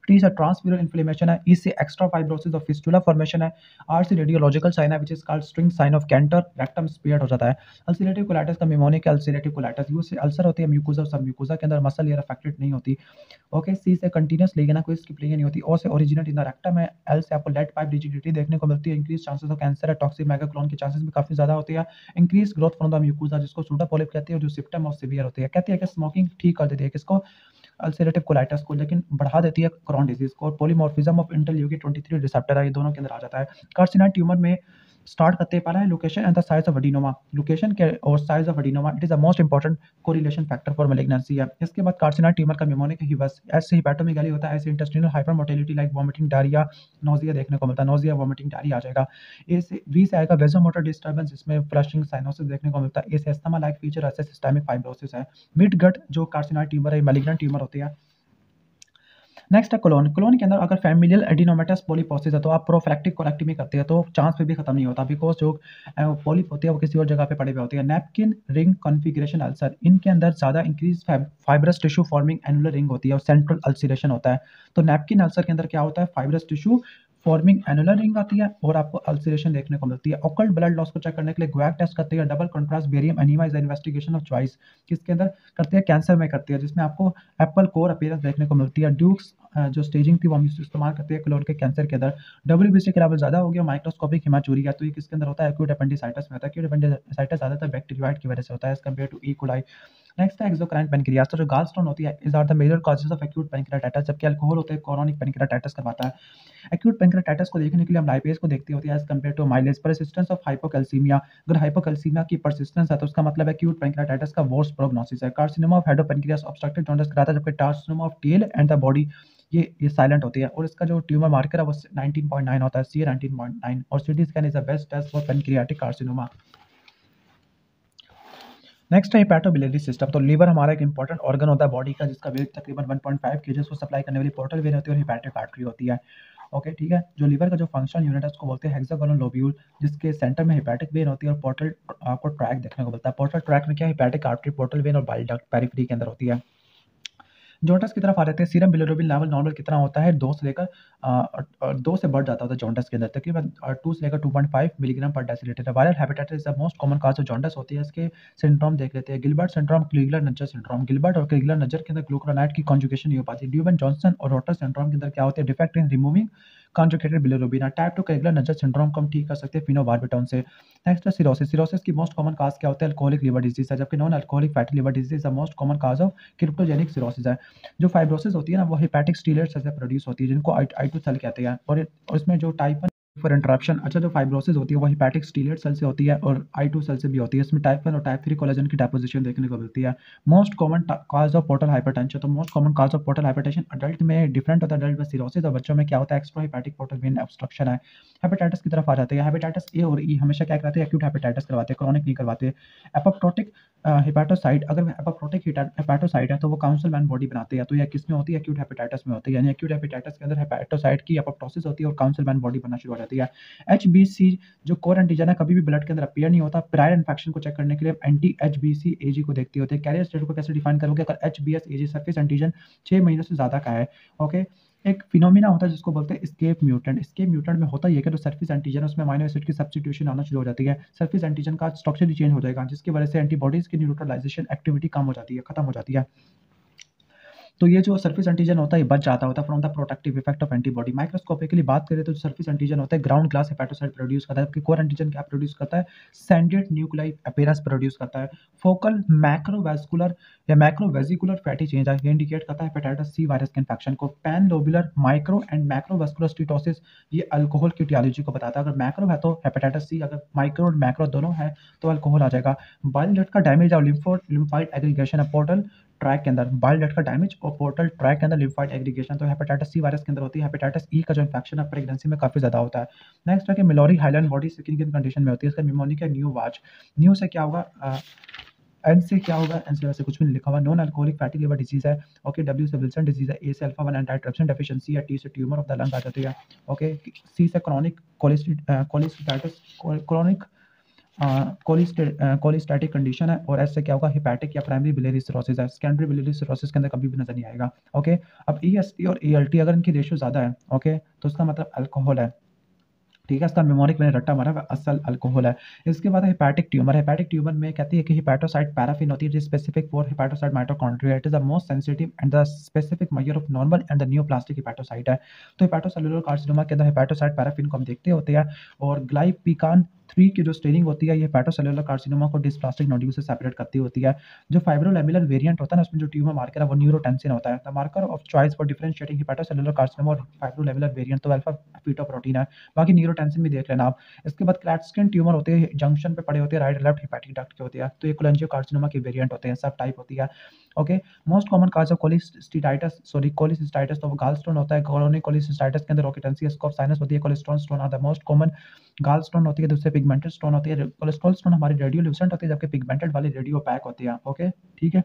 S1: टी से ट्रांसफ्यूरल इन्फ्लेमेशन है, ई से एक्स्ट्रा फाइब्रोसिस और फिस्टुला फॉर्मेशन है, आर से रेडियोलॉजिकल साइन है which is called string sign of Kantor, rectum spared हो जाता है। अल्सरेटिव कोलाइटिस का निमोनिक है, अल्सरेटिव कोलाइटिस यू से अल्सर होती है म्यूकोसा और सब म्यूकोसा के अंदर मसल लेयर अफेक्टेड नहीं होती। ओके, सी से कंटीन्यूअस लेगी ना, कोई स्किप लेगी नहीं होती। ओ से ओरिजिनेट इन द रेक्टम है। एल से आपको लेड पाइप रिजिडिटी देखने को मिलती है। इंक्रीज चांसेस ऑफ कैंसर है, टॉक्सिक मेगाक्लोन के चांसेस भी काफी ज्यादा होती है। Increase growth from the mucosa जिसको सूडा पॉलिप कहते हैं, जो सिम्टम ऑफ सीवियर होती है। कहती है कि स्मोकिंग ठीक कर देती है किसको, अल्सरेटिव कोलाइटिस को, लेकिन बढ़ा देती है क्रोन डिजीज को। और पॉलीमॉर्फिज्म ऑफ इंटरल्यूकिन 23 रिसेप्टर है, ये दोनों के अंदर आ जाता है। कार्सिनॉइड ट्यूमर में स्टार्ट करते हैं, पहला है location and the size of adenoma. Location के और size of adenoma it is the most important correlation factor for malignancy है। इसके बाद कार्सिनॉइड ट्यूमर का निमोनिक हिबस, एस से हिपैटोमेगाली होता है, ऐसे intestinal hyper motility like vomiting diarrhoea nausea देखने को मिलता है, नोजिया वॉमिटिंग डायरिया आ जाएगा। ए से वी से आएगा वेजोमोटर डिस्टर्बेंस, जिसमें फ्लशिंग साइनोसिस देखने को मिलता है। ए से अस्थमा लाइक फीचर, ऐसे सिस्टेमिक फाइब्रोसिस है। मिड गट जो कार्सिनॉइड ट्यूमर है, मैलिग्नेंट ट्यूमर होती है। नेक्स्ट है कोलोन। कोलोन के अंदर अगर फैमिलियल एडिनोमेटस पॉलीपोसिस है तो आप प्रोफिलैक्टिक कोलेक्टमी करते हैं तो चांस पे भी खत्म नहीं होता, बिकॉज जो पॉलिप होती है वो किसी और जगह पे पड़े हुए होती है। नैपकिन रिंग कॉन्फ़िगरेशन अल्सर, इनके अंदर ज़्यादा increase fibrous tissue forming annular ring होती है और सेंट्रल अल्सरेशन होता है। तो नैपकिन अल्सर के अंदर क्या होता है, fibrous tissue forming annular ring आती है और आपको अल्सरेशन देखने को मिलती है। ऑकल्ट ब्लड लॉस को चेक करने के लिए ग्वैक टेस्ट करते हैं। Double contrast barium enema is investigation of choice, किसके अंदर करते हैं, कैंसर में करते हैं, जिसमें आपको एप्पल कोर अपीयरेंस देखने को मिलती है। ड्यूक्स जो स्टेजिंग थी वो हम इस्तेमाल करते हैं कोलोन के कैंसर के अंदर। डब्ल्यूबीसी के लेवल ज़्यादा हो गया, माइक्रोस्कोपिक हेमाचूरिया, तो ये किसके अंदर होता है, एक्यूट एपेंडिसाइटिस में होता है। एक्यूट एपेंडिसाइटिस ज़्यादातर बैक्टीरियोइड की वजह से होता है as compare to E coli. Next है एक्सोक्राइन पेनक्रियास, तो जो गाल स्टोन होती है is are the major causes of acute pancreatitis, जबकि अल्कोहल होते हैं क्रोनिक पेनक्रियाटाइटिस करवाता है। एक्यूट पेनक्रियाटाइटिस को देखने के लिए हम लाइपेज को देखते होती है as compare to mileage. Persistence of hypocalcaemia, अगर हाइपोकैल्सीमिया की परसिस्टेंस है तो उसका मतलब है एक्यूट पेनक्रियाटाइटिस का वर्स्ट प्रोग्नोसिस है। Carcinoma of head of pancreas obstructive jaundice कराता है, जबकि carcinoma of tail and the body ये साइलेंट होती है। और इसका जो ट्यूमर मार्कर है वो 19.9 होता है, सी 19.9, और CT scan is the best test for pancreatic carcinoma. Next है हिपैटोबिलियरी सिस्टम, तो लीवर हमारा एक इंपॉर्टेंट ऑर्गन होता है बॉडी का, जिसका वेट तकरीबन 1.5 kg को सप्लाई करने वाली पोर्टल वेन होती है और हिपैटिक आर्टरी होती है। ओके ठीक है, जो लीवर का जो फंक्शनल यूनिट है उसको बोलते हैं हेक्सागोनल लोब्यूल, जिसके सेंटर में हिपैटिक वेन होती है और पोर्टल आपको ट्रैक देखने को मिलता है। पोर्टल ट्रैक में क्या, हिपैटिक आर्टरी, पोर्टल वेन और बाइल डक्ट पेरिफेरी के अंदर होती है। जॉन्डस की तरफ आ जाते हैं, सीरम बिलिरुबिन लेवल नॉर्मल कितना होता है, 2 से लेकर 2 से बढ़ जाता होता है जॉन्डस के अंदर, तकरीबन 2 से लेकर 2.5 मिलीग्राम पर decilitre. Viral hepatitis is the most common cause of jaundice होती है। इसके सिंड्रोम देख लेते हैं, Gilbert syndrome, Crigler Najjar syndrome. Gilbert और क्लीगलर नज्जर के अंदर ग्लूकोनाइड की कॉन्जुगेशन नहीं हो पाती। ड्यूबेन जॉनसन और रोटर सिंड्रोम के अंदर क्या होते हैं, defect in removing conjugated bilirubin. Type 2 Crigler Najjar syndrome को हम ठीक कर सकते हैं फिनोबार्बिटॉन से। नेक्स्ट है सिरोसिस। सिरोसिस की मोस्ट कॉमन काज क्या होता है, अल्कोहलिक लिवर डिजीज है, जबकि non alcoholic fatty liver disease the most common cause of cryptogenic cirrhosis है। जो फाइब्रोसिस होती है ना वो हेपेटिक स्टीलेट सेल से प्रोड्यूस होती है, जिनको I2 सेल कहते हैं। और इसमें जो टाइप 1 फॉर इंटरप्शन, अच्छा जो फाइब्रोसिस होती है वो हेपेटिक स्टीलेट सेल से होती है और I2 सेल से भी होती है। इसमें टाइप 1 और टाइप 3 कोलेजन की डेपोजिशन देखने को मिलती है। Most common cause of portal hypertension, तो most common cause of portal hypertension adult में डिफरेंट होता है, अडल्ट में सिरोसिस और बच्चों में क्या होता है, extra hepatic portal vein obstruction है। हेपेटाइटिस की तरफ आ जाते हैं। हेपेटाइटिस ए और ई हमेशा क्या कराते हैं, एक्यूट हेपेटाइटिस करवाते हैं, क्रॉनिक नहीं करवाते। एपोप्टोटिक हेपेटोसाइट, अगर एपोप्टोटिक हेपेटोसाइट है तो वो काउंसलमैन बॉडी बनाते हैं, तो यह किस में होती है, एक्यूट हेपेटाइटिस में होती है। यानी एक्यूट हेपेटाइटिस के अंदर हेपेटोसाइट की एपोप्टोसिस होती है और काउंसलमैन बॉडी बनना शुरू हो जाती है। HBC जो कोर एंटीजन है कभी भी ब्लड के अंदर अपीयर नहीं होता। प्रायर इन्फेक्शन को चेक करने के लिए एंटी HBC AG को देखते होते हैं। कैरियर स्टेट को कैसे डिफाइन करोगे, अगर HBS AG सरफेस एंटीजन 6 महीनों से ज़्यादा का है। ओके, एक फिनोमिना होता है जिसको बोलते हैं एस्केप म्यूटेंट। एस्केप म्यूटेंट में होता ये है कि जो सरफेस एंटीजन है उसमें अमीनो एसिड की सब्स्टिट्यूशन आना शुरू हो जाती है। सरफेस एंटीजन का स्ट्रक्चर ही चेंज हो जाएगा, जिसकी वजह से एंटीबॉडीज की न्यूट्रलाइजेशन एक्टिविटी कम हो जाती है, खत्म हो जाती है। तो ये जो सरफेस एंटीजन होता है ये बच जाता होता है from the protective effect of antibody. Microscopically बात करें तो जो सरफेस एंटीजन होता है ग्राउंड ग्लास हेपेटोसाइट प्रोड्यूस करता है, जबकि कोर एंटीजन क्या प्रोड्यूस करता है, सैंडेड न्यूक्लियाई अपीयरेंस प्रोड्यूस करता है। फोकल मैक्रोवेस्कुलर या मैक्रोवेजिकुलर फैटी चेंज है, ये इंडिकेट करता है हेपेटाइटिस सी वायरस के इन्फेक्शन को। Pan lobular micro and macrovascular steatosis ये अल्कोहल की टियोलॉजी को बताता है। अगर मैक्रो है तो हेपेटाइटिस सी, अगर माइक्रो और मैक्रो दोनों है तो अल्कोहल आ जाएगा। बाइल डक्ट का डैमेज और लिम्फोइड एग्रीगेशन है पोर्टल ट्रैक के अंदर, बाइल डक्ट का डैमेज और पोर्टल ट्रैक के अंदर लिम्फोइड एग्रीगेशन, तो हेपेटाइटिस सी वायरस के अंदर होती है। हेपेटाइटिस ई का जो इन्फेक्शन है प्रेगनेंसी में काफी ज्यादा होता है। नेक्स्ट है कि मिलोरी हाइलैंड बॉडी किन किन कंडीशन में होती है, इसका निमोनिक है न्यू वाच। न्यू से क्या होगा, एन से क्या होगा, एन से वैसे कुछ भी नहीं लिखा हुआ। Non alcoholic fatty liver disease है। ओके, डब्ल्यू से विल्सन डिजीज है। ए से अल्फा 1 एंटीट्रिप्सिन डेफिशिएंसी है। टी से ट्यूमर ऑफ द लंग आ जाती है। ओके, सी से क्रॉनिक कोलिस्टाइटिस, क्रॉनिक कोलिस्टैटिक कंडीशन है। और एस से क्या होगा, हिपैटिक या प्राइमरी बिलियरी सिरोसिस है। सेकेंडरी बिलियरी सिरोसिस के अंदर कभी भी नजर नहीं आएगा। ओके, अब ईएसटी और ईएलटी अगर इनकी रेशियो ज्यादा है, ओके, तो उसका मतलब अल्कोहल है। ठीक है, इसका मेमोरिक मैंने रट्टा मारा, असल अल्कोहल है। इसके बाद हेपेटिक ट्यूमर। हेपेटिक ट्यूमर में कहती है कि हिपैटोसाइट पैराफिन होती है, जो specific for hepatocyte mitochondria. It is the most sensitive and the specific measure of normal and the neoplastic hepatocyte है। तो हिपैटोसेलुलर कार्सिनोमा के अंदर हिपैटोसाइट पैराफिन को हम देखते होते हैं। और ग्लाइपिकान 3 की जो स्टेनिंग होती है, ये हिपैटोसेलुलर कार्सिनोमा को डिस्प्लास्टिक नोड्यूल से सेपरेट करती होती है। जो फाइब्रोलैमेलर वेरिएंट होता है ना, उसमें जो ट्यूमर मार्कर है वो न्यूरोटेंसिन होता है। The marker of choice for differentiating hepatocellular carcinoma और फाइब्रोलैमेलर वेरिएंट तो अल्फा फीटोप्रोटीन है। बाकी न्यूरोटेंसिन भी देख लेना आप। इसके बाद क्लैटस्किन ट्यूमर होते हैं, जंक्शन पे पड़े होते हैं, राइट लेफ्ट हेपेटिक डक्ट के होते हैं। तो ये कोलेंजियोकार्सिनोमा के वेरिएंट होते हैं, सब टाइप होती है। Okay, most common cause of cholecystitis तो गालस्टोन होता है। क्रोनिक कोलिस्टिटाइटिस के अंदर ऑक्यूपेंसी स्कोप साइनस होती है। Cholesterol stone are the most common. Gallstone होती है, दूसरे पिगमेंटेड स्टोन होती है। कोलेस्ट्रॉल स्टोन हमारी रेडियोल्यूसेंट होती है, जबकि पिगमेंटेड वाली रेडियो पैक होती है। ओके, ठीक है।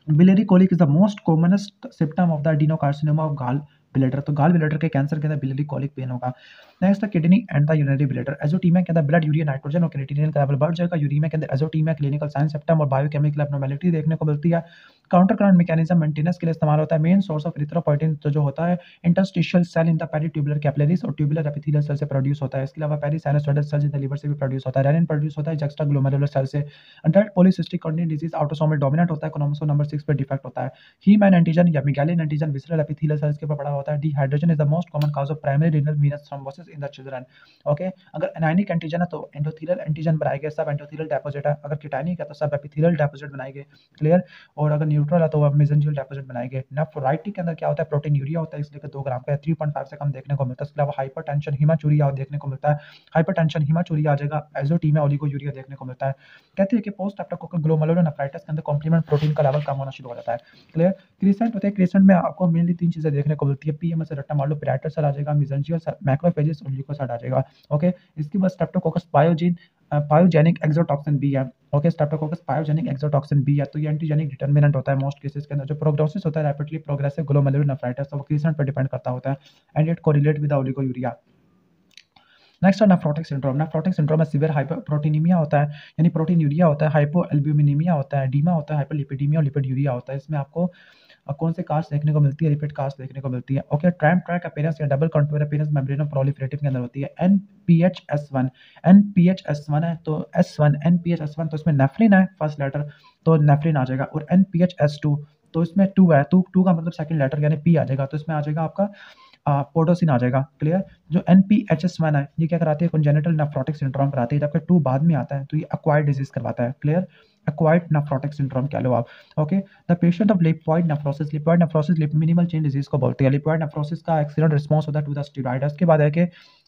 S1: Biliary colic is the most commonest symptom of the adenocarcinoma of gall bladder. तो गाल ब्लैडर के कैंसर के अंदर बिलियरी कोलिक पेन होगा। Next the kidney and the urinary bladder. Azotaemia के अंदर ब्लड यूरिया नाइट्रोजन और क्रिएटिनिन का लेवल बढ़ जाएगा। यूरिमिया के अंदर एजोटीमिया क्लिनिकल साइन सिम्पटम और बायोकेमिकल एब्नॉर्मेलिटी देखने को मिलती है। काउंटर करंट मैकेनिज्म मेंटेनेंस के लिए इस्तेमाल होता है। मेन सोर्स ऑफ एरिथ्रोपोइटिन तो जो होता है interstitial cell in the peritubular capillaries और ट्यूबुलर एपिथेलियल सेल से प्रोड्यूस होता है। इसके अलावा perisinusoidal cell in the liver से भी प्रोड्यूस होता है। रेनिन प्रोड्यूस होता है जस्टा ग्लोमेरुलर सेल से। Adult polycystic kidney disease autosomal dominant होता है, क्रोमोसोम नंबर 6 पे डिफेक्ट होता है। हीमैन एंटीजन या मिगैलिन एंटीजन विसरल एपिथेलियल सेल्स के ऊपर पड़ा होता है। Dehydrogen is the most common cause of primary renal Venus thrombosis in the children. Okay, अगर एनायनिक एंटीजन है तो एंडोथेलियल एंटीजन बनाएंगे, सब एंडोथेलियल डेपोजिट है। अगर कीटानिक है तो सब एपिथेलियल डेपोजिट बनाएंगे। क्लियर। और अगर न्यूट्रल है तो वह मेसेंजियल डेपोजिट बनाएंगे। नेफ्राइटिक के अंदर क्या होता है, प्रोटीन यूरिया होता है, इसलिए 2 ग्राम का 3.5 से कम देखने को मिलता है। इसके अलावा हाइपरटेंशन हीमाचूरिया देखने को मिलता है। हाइपरटेंशन हीमाचूरिया आ जाएगा। एजोटीमिया ओलिगोयूरिया देखने को मिलता है। कहते हैं कि पोस्ट स्ट्रेप्टोकोकल ग्लोमेरुलोनेफ्राइटिस के अंदर कॉम्प्लीमेंट प्रोटीन का लेवल कम होना शुरू हो जाता है। क्लियर। क्रिसेंट होते हैं, क्रिसेंट में आपको मेनली 3 चीजें देखने को मिलती है। पीएमएस से रट्टा मार लो, पीराइटल सेल आ जाएगा, मेसेंजियल सेल, मैक्रोफेजेस और ल्यूकोसाइट आ जाएगा। ओके, इसके बाद स्ट्रेप्टोकोकस पायोजेनिक एक्सोटॉक्सिन बी है। Okay, streptococcus pyogenic exotoxin B है। तो ये एंटीजेनिक डिटर्मिनेंट होता है मोस्ट केसेस के अंदर। जो प्रोग्नोसिस होता है रैपिडली प्रोग्रेसिव ग्लोमेरुलोनेफ्राइटिस, तो वो क्रिसेंट पर डिपेंड करता होता है and it correlate with oliguria. Next है नेफ्रोटिक सिंड्रोम। नेफ्रोटिक सिंड्रोम में सीवियर हाइपरप्रोटीनीमिया होता है, यानी प्रोटीन यूरिया होता है। हाइपोएल्ब्यूमिनीमिया होता है, डीमा होता है, हाइपरलिपिडीमिया और लिपिड यूरिया होता है। इसमें आपको कौन से कास्ट देखने को मिलती है, लिपिड कास्ट देखने को मिलती है। ओके, ट्रैम ट्रैक अपीयरेंस या डबल कंटूर अपीयरेंस मेम्ब्रेनो प्रोलिफरेटिव के अंदर होती है। एनपीएचएस1, एनपीएचएस1 है तो एस1 एनपीएचएस1 तो इसमें नेफ्रिन है फर्स्ट लेटर, तो नेफ्रिन आ जाएगा। और एनपीएचएस2 तो इसमें 2 है, 2 का मतलब सेकंड लेटर यानी पी आ जाएगा, तो इसमें आ जाएगा आपका पोडोसिन आ जाएगा। क्लियर। जो एनपीएचएस1 है ये क्या कराती है, कंजेनिटल नेफ्रोटिक सिंड्रोम कराती है, जबकि 2 बाद में आता है तो ये एक्वायर्ड डिजीज करवाता है। क्लियर। एक्वायर्ड नेफ्रोटिक सिंड्रोम कह लो आप। Okay, the patient of lipoid nephrosis. Lipoid nephrosis minimal change disease को बोलते हैं। लिपोइड नेफ्रोसिस का एक्सीडेंट रिस्पॉन्स होता है टू द स्टेरॉइड। उसके बाद है कि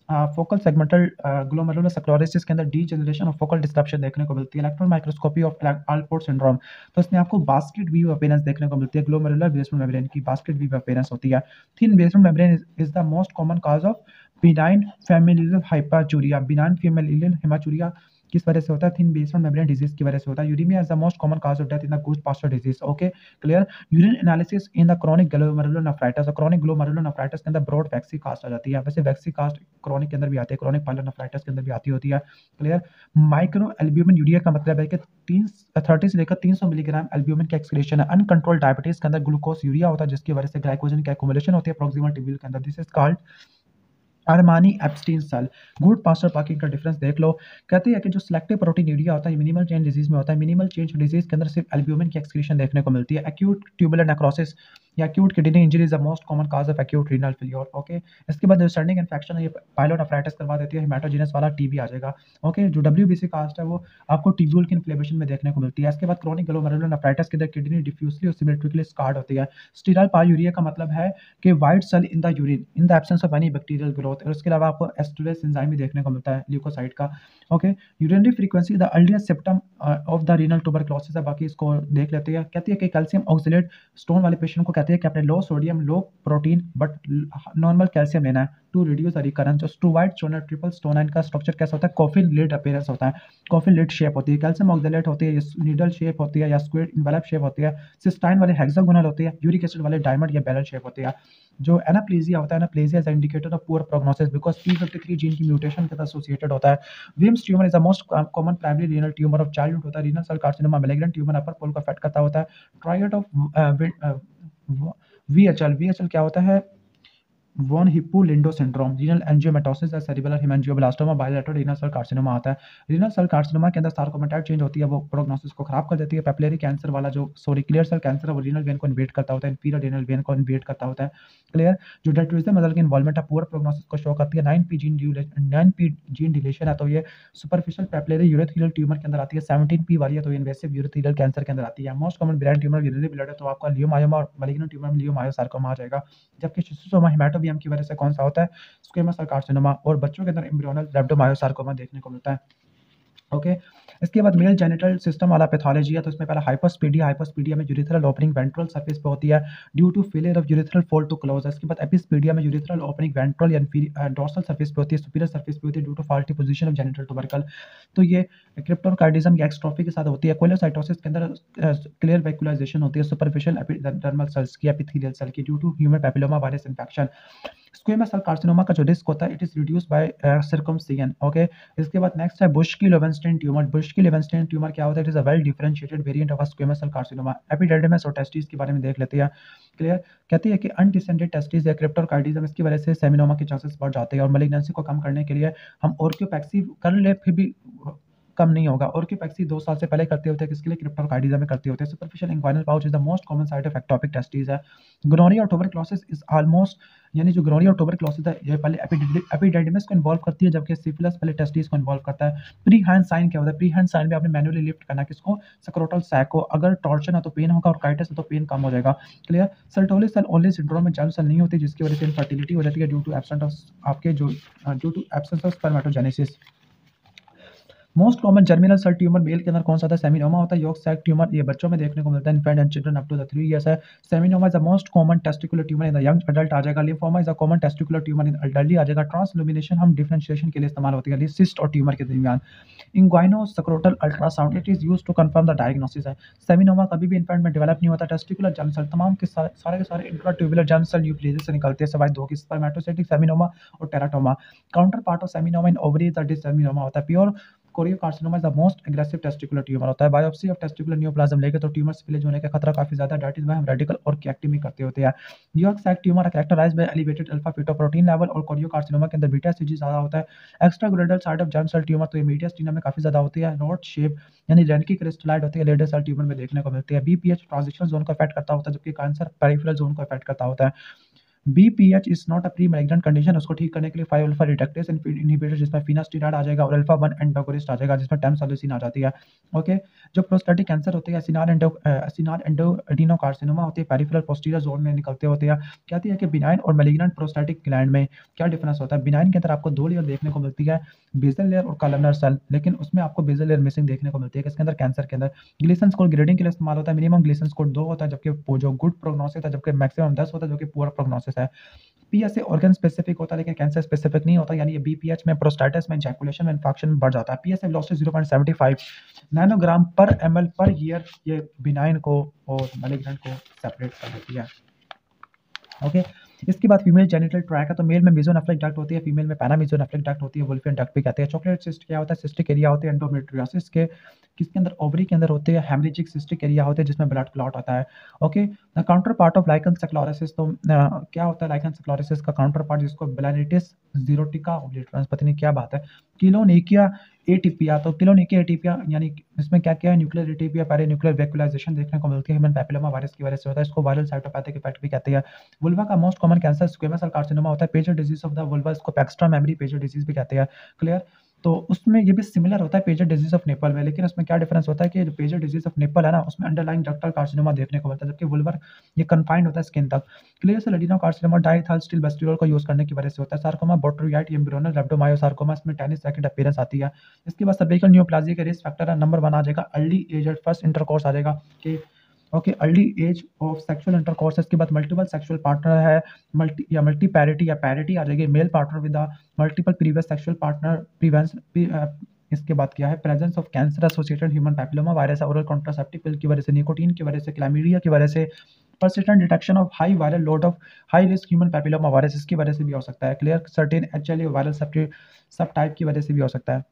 S1: फोकल सेगमेंटल ग्लोमेरुलर स्क्लेरोसिस के अंदर डीजनरेशन ऑफ फोकल डिस्ट्रक्शन देखने को मिलती है। Electron microscopy of Allport syndrome, तो इसमें आपको बास्केट वीव अपीयरेंस देखने को मिलती है। ग्लोमेरुलर बेसमेंट मेम्ब्रेन की बास्केट वीव अपीयरेंस होती है। Thin basement membrane is the most common cause of benign familial हाइपाचूरिया। बिनाइन फैमिलियल हेमाचूरिया किस वजह से होता है, थिन बेसमेंट मेम्ब्रेन डिजीज की वजह से होता है। Uraemia is the most common cause of death in the Goodpasture disease. Okay, clear. Urine analysis in the chronic glomerulonephritis. Chronic glomerulonephritis के अंदर ब्रॉड वैक्सी कास्ट आ जाती है। वैसे वैक्सी कास्ट क्रोनिक के अंदर भी आती है, क्रोनिक पायलोनेफ्राइटिस के अंदर भी आती होती है। क्लियर। माइक्रो एल्ब्यूमिन यूरिया का मतलब है कि 30 से लेकर 300 मिलीग्राम एल्ब्यूमिन का एक्सक्रीशन है। अनकंट्रोल्ड डायबिटीज के अंदर ग्लूकोज यूरिया होता है, जिसकी वजह से ग्लाइकोजन की एक्युमुलेशन होती है प्रोक्सिमल ट्यूब्यूल के अंदर। This is called Armanni Ebstein cell. Goodpasture parking का डिफरेंस देख लो। कहते हैं कि जो सिलेक्टिव प्रोटीन यूरिया होता है मिनिमल चेंज डिजीज में होता है। मिनिमल चेंज डिजीज के अंदर सिर्फ एल्ब्यूमिन की एक्सक्रीशन देखने को मिलती है। एक्यूट ट्यूबुलर नेक्रोसिस या acute kidney injury is the most common cause of acute renal failure. Okay, इसके बाद डिसर्निंग इन्फेक्शन है, ये पायलोनेफ्राइटिस करवा देती है। हेमाटोजेनस वाला टीबी आ जाएगा। ओके, जो डब्ल्यूबीसी कास्ट है वो आपको ट्यूब्यूल की इन्फ्लेमेशन में देखने को मिलती है। इसके बाद क्रोनिक ग्लोमेरुलोनेफ्राइटिस के अंदर किडनी डिफ्यूजली और सिमेट्रिकली स्कार्ड होती है। स्टीराइल पायूरिया का मतलब है कि white cell in the urine in the absence of any bacterial growth. और इसके अलावा आपको एस्टरेस एंजाइम भी देखने को मिलता है ल्यूकोसाइट का। Okay, urinary frequency the earliest symptom of the renal tuberculosis है। बाकी इसको देख लेते हैं। कहती है कि कैल्शियम ऑक्सलेट स्टोन वाले पेशेंट को कहते कहती है कि आपने low sodium low protein but normal calcium लेना है टू रिड्यूस रिकरेंस। जो स्टूवाइट स्टोनर ट्रिपल स्टोनाइन का स्ट्रक्चर कैसा होता है, कॉफिन लिड अपीयरेंस होता है, कॉफिन लिड शेप होती है, कैल्शियम ऑक्जेलेट होती है, नीडल शेप होती है या स्क्वायर इनवेलप शेप होती है, सिस्टाइन वाले हेक्सागोनल होती है, यूरिक एसिड वाले डायमंड या बैरल शेप होती है। जो एनाप्लेजिया होता है, anaplasia is indicator of poor prognosis because p53 gene की म्यूटेशन के साथ एसोसिएटेड होता है। Wilms tumor is the most common primary renal tumor of childhood होता है। Renal cell carcinoma malignant tumor upper pole को अफेक्ट करता होता है। ट्रायड ऑफ VHL क्या होता है, von Hippel Lindau syndrome, renal angiomatosis या cerebellar hemangioblastoma, bilateral renal cell carcinoma आता है। रीनल सेल कार्सिनोमा के अंदर सार्कोमेटाइड चेंज होती है, वो प्रोग्नोसिस को खराब कर देती है। पेपिलरी कैंसर वाला जो क्लियर सेल कैंसर है वो रीनल वेन को इन्वेट करता होता है, इंफीरियर रीनल वेन को इन्वेट करता होता है। क्लियर, जो डेट्रिज्म मसल की इन्वॉल्वमेंट है पूरा प्रोग्नोसिस को शो करती है। 9p जीन डिलीशन है तो ये सुपरफिशियल पेपिलरी यूरेथ्रियल ट्यूमर के अंदर आती है। 17p वाली है तो ये इन्वेसिव यूरेथ्रियल कैंसर के अंदर आती है। Most common brain tumour urinary blood है तो आपका लियोमायोमा और मैलिग्नेंट ट्यूमर में लियोमायोसार्कोमा आ जाएगा। जबकि शिस्टोसोमा हेमाटोबियम की वजह से कौन सा होता है, स्क्वेमस सेल कार्सिनोमा, और बच्चों के अंदर एम्ब्रियोनल लेप्टोमायोसार्कोमा देखने को मिलता है। ओके, इसके बाद मेल जेनिटल सिस्टम वाला पैथोलॉजी है तो इसमें पहला हाइपोस्पीडिया में यूरिथ्रल ओपनिंग वेंट्रल सरफेस पे होती है due to failure of urethral fold to close. इसके बाद एपिस्पीडिया में यूरिथ्रल ओपनिंग वेंट्रल या डोर्सल सरफेस पे होती है, सुपीरियर सरफेस पे होती है due to faulty position of genital tubercle. तो ये क्रिप्टोकार्डिज्म या एक्सट्रोफी के साथ होती है। कोलोसाइटोसिस के अंदर क्लियर वैक्यूलाइजेशन होती है सुपरफिशियल एपिडर्मल सेल्स की, एपिथेलियल सेल की due to human papilloma virus infection. Squamous cell carcinoma का जो रिस्क होता है it is reduced by circumcision. Okay, इसके बाद नेक्स्ट है बुश्की लोवेंस्टाइन ट्यूमर। बुश्की लोवेंस्टाइन ट्यूमर क्या होता है, it is a well differentiated variant of squamous cell carcinoma. Epididymis और टेस्टिस के बारे में देख लेते हैं। क्लियर, कहती है कि अनडिसेंडेड टेस्टिस या क्रिप्टोकार्डिज्म इसकी वजह से सेमिनोमा के चांसेस बढ़ जाते हैं और मैलिग्नेंसी को कम करने के लिए हम ऑर्कियोपैक्सी कर ले फिर भी कम नहीं होगा। ऑर्कियोपैक्सी 2 साल से पहले करते होते हैं, किसके लिए, क्रिप्टोकार्डिज्म में करते होते हैं। Superficial inguinal pouch is the most common side of ectopic testis है। गोनोरिया और ट्यूबरक्लोसिस इज ऑलमोस्ट, यानी जो गोनोरिया और ट्यूबरक्लोसिस है ये पहले एपिडिडमिस को इन्वॉल्व करती है जबकि सिफिलिस पहले टेस्टिस को इन्वॉल्व करता है। प्री हैंड साइन क्या होता है, प्री हैंड साइन में आपने मैनुअली लिफ्ट करना किसको, सक्रोटल सैक को। अगर टॉर्चन है तो पेन होगा और काइटिस है तो पेन कम हो जाएगा। क्लियर, सर्टोलिस सेल ओनली सिंड्रोम में जर्म सेल नहीं होती जिसकी वजह से इनफर्टिलिटी हो जाती है ड्यू टू एब्सेंस ऑफ आपके जो due to absence of spermatogenesis. Most common germinal cell tumour male के अंदर कौन सा होता है, सेमिनोमा होता है। यॉर्क सैक ट्यूमर ये बच्चों में देखने को मिलता है, infant and children up to the 3 years है। Seminoma is the most common testicular tumor in the young adult आ जाएगा। Lymphoma is the common testicular tumor in elderly आ जाएगा। ट्रांसल्यूमिनेशन हम डिफरेंशिएशन के लिए इस्तेमाल होती है सिस्ट और ट्यूमर के दरमियान। Inguino scrotal ultrasound it is use to confirm the diagnosis है। सेमिनोमा कभी भी इन्फेंट में डेवलप नहीं होता। टेस्टिकुलर जर्म सेल तमाम के सारे के सारे इंट्राट्यूबुलर जर्म सेल न्यूक्लियस से निकलते हैं सिवाय 2 की, स्पर्मेटोसिटिक सेमिनोमा और teratoma. Counter part of seminoma in ovary the dysgerminoma होता है। Pure choriocarcinoma is the most aggressive testicular tumor होता है। बायोप्सी ऑफ टेस्टिकुलर न्यूप्लाज्म लेके तो ट्यूमर स्पिलेज होने का खतरा काफी ज्यादा, दैट इज व्हाई हम रेडिकल और कैक्टेमी करते होते हैं। Yolk sac tumor characterized by elevated alpha fetoprotein level और कोरियोकार्सिनोमा के अंदर बीटा सीजी ज्यादा होता है। Extragonadal side of germ cell tumor तो ये मीडियस्टीना में काफी ज्यादा होती है। रॉड शेप यानी रेनकी क्रिस्टलाइड होती है, लेडर सेल ट्यूमर में देखने को मिलती है। बीपीएच ट्रांजिशन जोन को अफेक्ट करता होता है जबकि कैंसर पेरिफेरल जोन को अफेक्ट करता होता है। BPH is not a pre malignant condition, उसको ठीक करने के लिए 5 अल्फा रिडक्टेस इनहिबिटर जिसमें फिनास्टिराइड आ जाएगा और अल्फा 1 एंटागोनिस्ट आ जाएगा जिसमें टेमसालिसिन आ जाती है। ओके, जो प्रोस्टेटिक कैंसर होते हैं एसिनार एंडोएडिनोकार्सिनोमा होती है, पेरिफेरल पोस्टीरियर जोन में निकलते होते हैं। कहती है कि बिनाइन और मैलिग्नेंट प्रोस्टेटिक ग्लैंड में क्या डिफरेंस होता है। बिनाइन के अंदर आपको 2 लेयर देखने को मिलती है, बेसल लेयर और कॉलमनर सेल, लेकिन उसमें आपको बेसल लेयर मिसिंग देखने को मिलती है किसके अंदर, कैंसर के अंदर। ग्लीसन स्कोर ग्रेडिंग के लिए इस्तेमाल होता है। मिनिमम ग्लीसन स्कोर 2 होता है जबकि जो गुड प्रोग्नोसिस है, जबकि मैक्सिमम 10 होता है जो कि पुअर प्रोग्नोसिस है। पीएसए ऑर्गन स्पेसिफिक होता है लेकिन कैंसर स्पेसिफिक नहीं होता, यानी ये बीपीएच में प्रोस्टेटिस में इजैकुलेशन में इंफेक्शन में बढ़ जाता है। पीएसए वेलोसिटी 0.75 नैनोग्राम पर एमएल पर ईयर ये बिनाइन को और मैलिग्नेंट को सेपरेट कर देती है। ओके, इसके बाद फीमेल जेनिटल ट्रैक है तो मेल में मेसोनेफ्रिक डक्ट होती है, फीमेल में पैरामेसोनेफ्रिक डक्ट होती है, वुल्फियन डक्ट भी कहते हैं। चॉकलेट सिस्ट क्या होता है, सिस्टिक एरिया होते हैं एंडोमेट्रियोसिस के, किसके अंदर, ओवरी के अंदर होते हैं। हेमरेजिक सिस्टिक एरिया होते हैं जिसमें ब्लड क्लॉट होता है। Okay, the counter part of lichen sclerosis तो क्या होता है लाइकन स्क्लेरोसिस का काउंटर पार्ट जिसको ब्लैनिटिस जीरोटिका ओब्लिटरेंस, पता नहीं क्या बात है, किलोनिकिया एटिपिया। तो किलोनिकिया एटिपिया यानी इसमें क्या क्या है, न्यूक्लियर एटिपिया पेरिन्यूक्लियर वैक्यूलाइजेशन देखने को मिलती है, ह्यूमन पैपिलोमा वायरस की वजह से होता है। इसको वायरल साइटोपैथिक इफेक्ट भी कहते हैं। वुल्वा का most common cancer squamous cell carcinoma होता है। पेजर डिजीज ऑफ द वुल्वा, इसको एक्स्ट्रा मेमोरी पेजर डिजीज भी कहते हैं। क्लियर, तो उसमें ये भी सिमिलर होता है पेजर डिजीज ऑफ निपल में, लेकिन उसमें क्या डिफरेंस होता है कि जो पेजर डिजीज ऑफ निपल है ना उसमें अंडरलाइंग डक्टल कार्सिनोमा देखने को मिलता है जबकि वुल्वर ये कन्फाइंड होता है स्किन तक। क्लियर सेल एडिनोकार्सिनोमा डाइथाइलस्टिलबस्टिरोल को यूज करने की वजह से होता है। सार्कोमा बोट्रियाइट एम्ब्रियोनल लेप्टोमायोसार्कोमा, इसमें टेनिस रैकेट अपीयरेंस आती है। इसके बाद सर्विकल न्यूप्लाजिया के रिस्क फैक्टर नंबर 1 आ जाएगा, early age at first intercourse आ जाएगा कि okay, early age of sexual intercourse, इसके बाद मल्टीपल सेक्सुअल पार्टनर है, मल्टी पैरिटी या पैरिटी आ जाएगी, male partner with multiple previous sexual partner, prevalence इसके बाद क्या है, presence of cancer associated human papilloma virus, oral contraceptive pill की वजह से, निकोटीन की वजह से, क्लैमिडिया की वजह से, persistent detection of high viral load of high risk human papilloma virus, इसकी वजह से भी हो सकता है। क्लियर, सर्टेन एचएलए वायरल सब टाइप की वजह से भी हो सकता है।